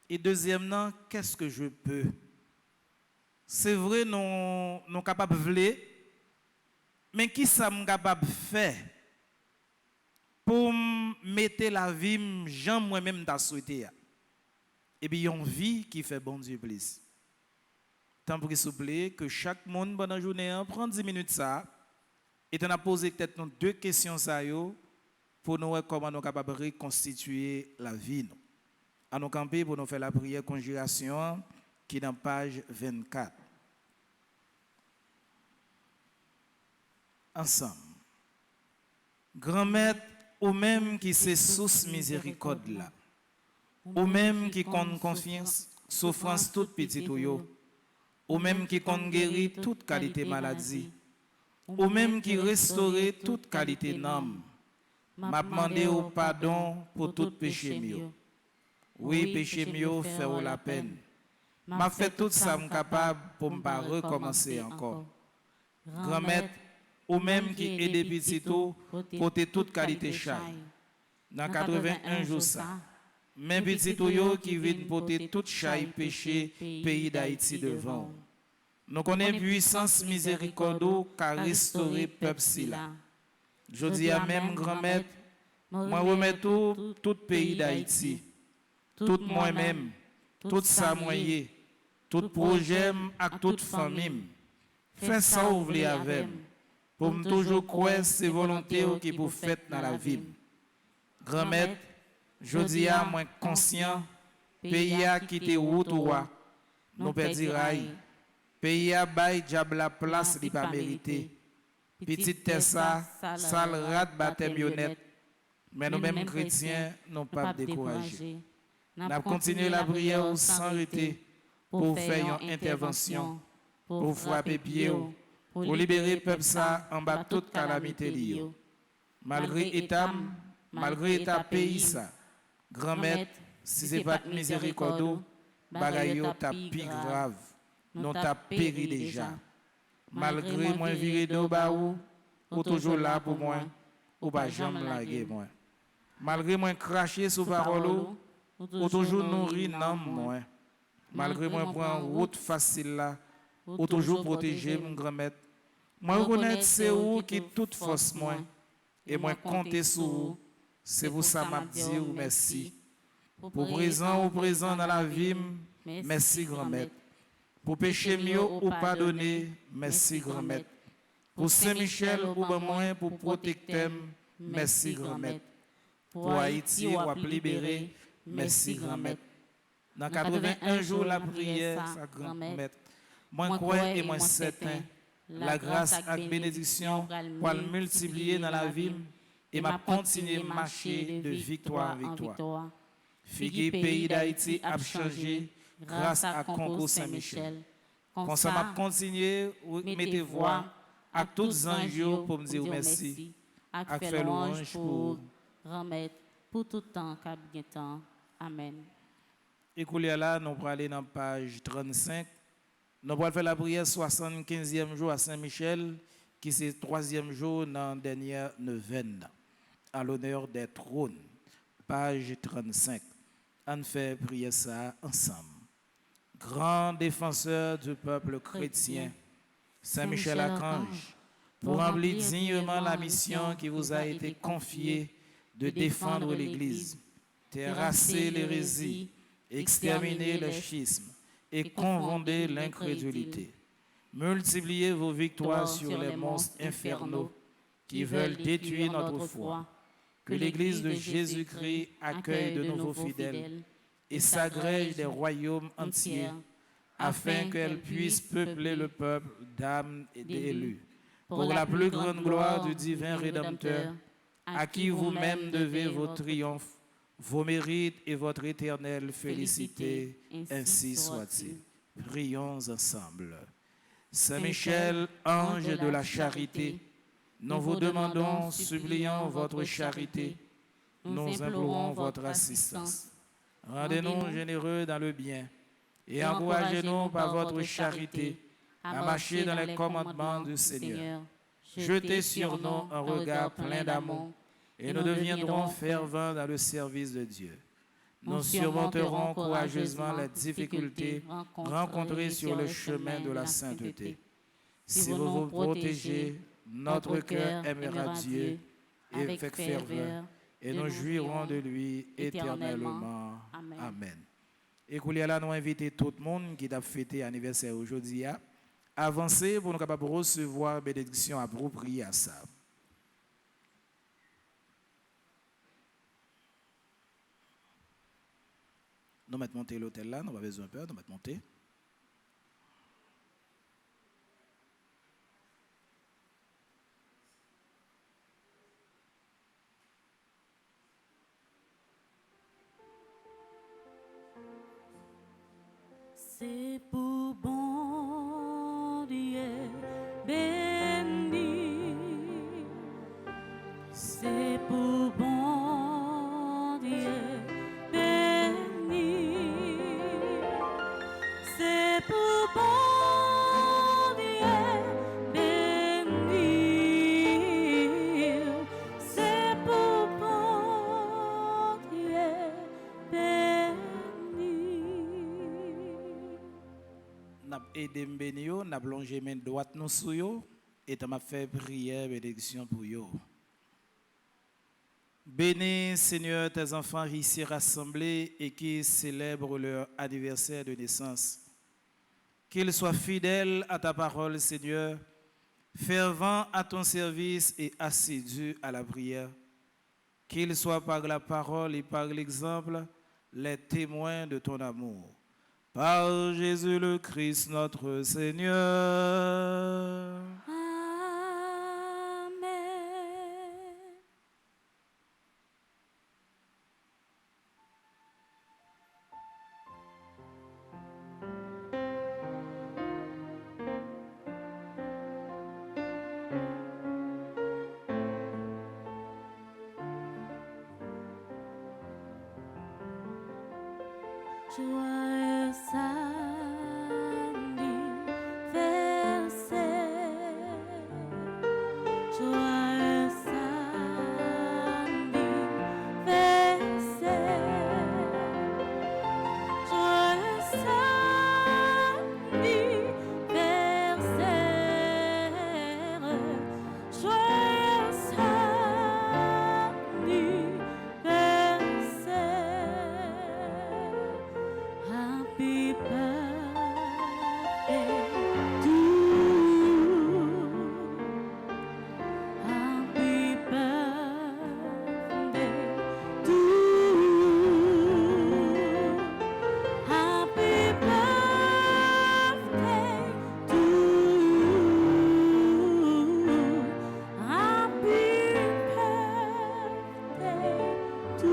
Speaker 3: Et deuxièmement, qu'est-ce que je peux? C'est vrai, nous sommes capables de vouloir, mais qui ça suis capable de faire pour mettre la vie que moi-même t'a souhaité? Et bien, une vie qui fait bon Dieu plaisir. Tant pour s'il vous plaît, que chaque monde pendant la journée prend 10 minutes ça, et on a posé peut-être 2 questions ça pour nous voir comment nous sommes capables de reconstituer la vie. À nous camper pour nous faire la prière conjuration qui est dans page 24. Ensemble. Grand Maître, ou même qui c'est sous miséricorde là, ou même qui compte confiance, souffrance toute petite ou même qui compte guérir toute qualité maladie, ou même qui restaure toute qualité d'âme. M'a demandé au pardon pour tout péché mieux. Oui, péché mieux fait la peine. M'a fait tout ça capable pour ne pas recommencer encore. Grand Maître, ou même qui aide petit tout, porter toute qualité chaille. Dans 81 jours ça, mais petit yo qui vient porter toute chaille péché, pays d'Haïti devant. Nous connaissons puissance miséricorde qui a restauré peuple si là. Je dis à même grand-mère, moi remets tout pays d'Haïti, tout moi-même, tout ça moyen, tout projet et toute famille. Fais ça ouvrir avec pour me toujours croire ces volontés qui vous faites dans la vie. Grand-mère, je dis à moi conscient, pays a quitté route roi, nous perdirail. Pays a bail diable la place li pas mérité. Petite Tessa, sale rat baptême yonnette. Mais nous mêmes chrétiens n'ont pas découragé. N'a continué la prière sans arrêter pour faire une intervention, pour frapper pied, pour libérer peuple ça en bas toute calamité liée. Malgré état pays ça, grand-mère, si c'est pas de miséricorde, bagaille ta pire grave. Nous t'a péri déjà. Malgré moi viré de baou, ou toujours là pour moi, ou pas jamais larguer moi. Malgré moi cracher sous parole, ou toujours nourri non moi. Malgré moi prendre route facile là, ou toujours protéger mon grand-mère. Moi reconnaître c'est où qui toute force moi, et moi compter sur vous. C'est vous ça m'a dit merci. Pour présent ou présent dans la vie, merci grand-mère. Pour péché mieux ou pardonner, merci grand-mère. Pour Saint-Michel ou moins pour protecteur, merci grand-mère. Pour Haïti ou à libérer, merci grand-mère. Dans 81 jours la prière, sa grand-mère. Moi crois et moi certain, la grâce et la bénédiction pour le multiplier dans la vie et m'a continuer à marcher de victoire en victoire. Figue pays d'Haïti a changé grâce à concours Saint-Michel. Quand ça m'a continué, mettez voix à tous les anges pour me dire merci. À faire louange pour
Speaker 4: remettre pour tout temps, temps. Amen.
Speaker 3: Écoutez là, nous allons aller dans la page 35. Nous allons faire la prière 75e jour à Saint-Michel, qui c'est le 3e jour dans la dernière neuvaine, à l'honneur des trônes. Page 35. On fait prier ça ensemble. Grand défenseur du peuple chrétien, Saint Michel Archange, pour remplir dignement la mission qui vous a été confiée de défendre l'Église, terrasser l'hérésie, exterminer le schisme et confonder l'incrédulité. Multipliez vos victoires sur les monstres infernaux qui veulent détruire notre foi. Que l'Église de Jésus-Christ accueille de nouveaux fidèles et s'agrège des royaumes entiers, afin qu'elle puisse peupler le peuple d'âmes et d'élus, pour la plus grande gloire du divin Rédempteur, à qui vous-même devez vos triomphes, vos mérites et votre éternelle félicité, ainsi soit-il. Prions ensemble. Saint Michel, ange de la charité, nous vous demandons, suppliant votre charité, nous implorons votre assistance. Rendez-nous généreux dans le bien et encouragez-nous par votre charité à marcher dans les commandements du Seigneur. Jetez sur nous un regard plein d'amour et nous deviendrons fervents dans le service de Dieu. Nous surmonterons courageusement les difficultés rencontrées sur le chemin de la sainteté. Si vous vous protégez, notre cœur aimera Dieu avec ferveur et nous jouirons de lui éternellement. Amen. Et là, nous invitons tout le monde qui a fêté l'anniversaire aujourd'hui à avancer pour nous capables de recevoir la bénédiction appropriée à ça. Nous mettons monter l'hôtel là, nous n'avons pas besoin de peur, nous mettons monter.
Speaker 4: C'est pour bon Dieu béni. C'est pour bon Dieu béni.
Speaker 3: aider me bénir, n'a plongé main droite nous sous yo et m'a fait prière bénédiction pour yo. Bénis, Seigneur, tes enfants ici rassemblés et qui célèbrent leur anniversaire de naissance. Qu'ils soient fidèles à ta parole, Seigneur, fervents à ton service et assidus à la prière. Qu'ils soient par la parole et par l'exemple les témoins de ton amour. Par Jésus le Christ, notre Seigneur.
Speaker 4: Amen. Joyeux anniversaire, joyeux anniversaire, joyeux anniversaire, joyeux anniversaire. Happy birthday to you. Happy birthday to you. Happy birthday to you. Happy birthday to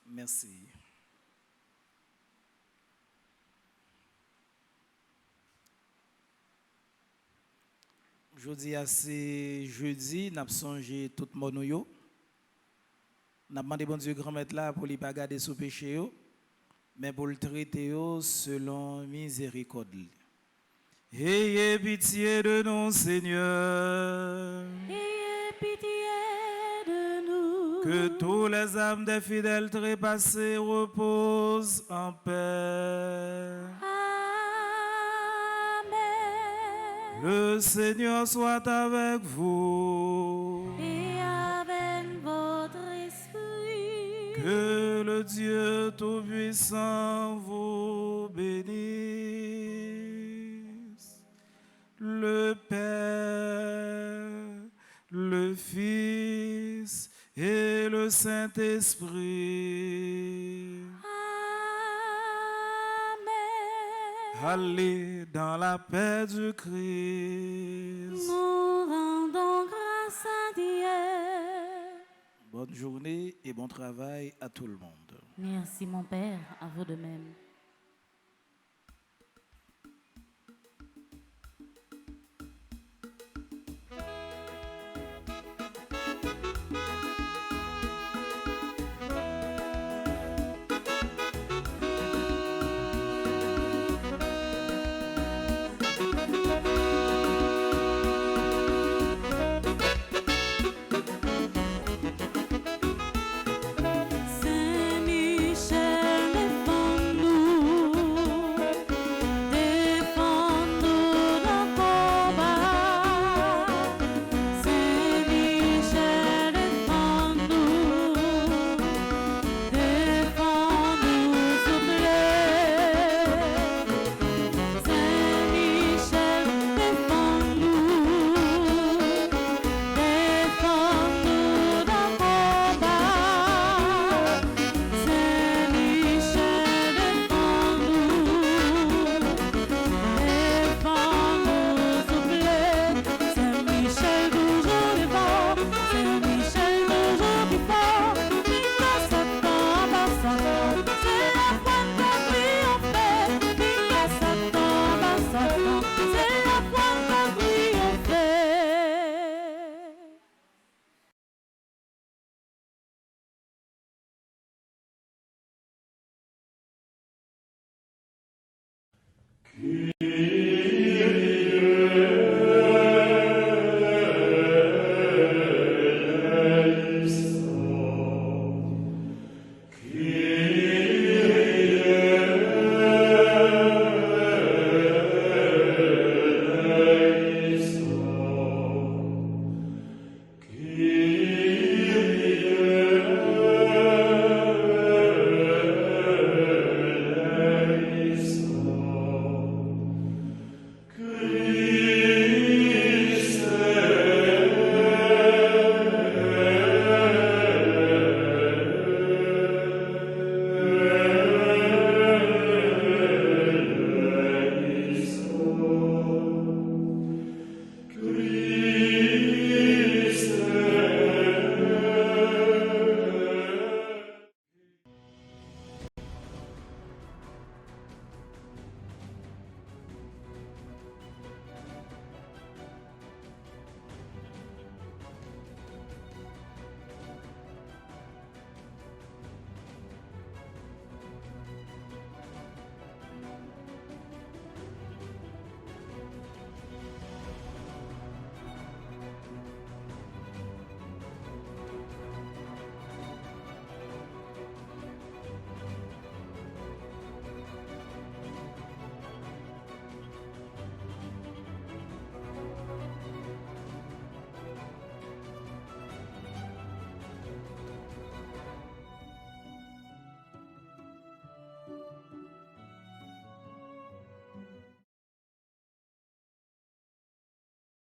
Speaker 3: Merci. Jeudi, c'est jeudi, nous avons songé tout le monde. Nous avons demandé bon Dieu grand maître là pour ne pas garder sous péché, mais pour le traiter selon miséricorde. Ayez pitié de nous, Seigneur.
Speaker 4: Ayez pitié de nous.
Speaker 3: Que tous les âmes des fidèles trépassés reposent en paix.
Speaker 4: Amen.
Speaker 3: Le Seigneur soit avec vous.
Speaker 4: Et avec votre esprit.
Speaker 3: Que le Dieu Tout-Puissant vous bénisse. Le Père, le Fils et le Saint-Esprit.
Speaker 4: Amen.
Speaker 3: Allez dans la paix du Christ.
Speaker 4: Nous rendons grâce à Dieu.
Speaker 3: Bonne journée et bon travail à tout le monde.
Speaker 4: Merci mon Père, à vous de même. Saint-Michel, défends-nous, défends-nous dans le combat. Saint-Michel, défends-nous, défends-nous, s'il te plaît. Saint-Michel, défends-nous, défends-nous dans le combat. Saint-Michel, défends-nous, s'il te plaît. Saint-Michel, toujours devant, Saint-Michel, toujours plus fort. Bingo Satan, bas Satan, c'est la foi qu'on triomphe. Bingo Satan, bas Satan, c'est la foi qu'on triomphe.
Speaker 5: Kyrie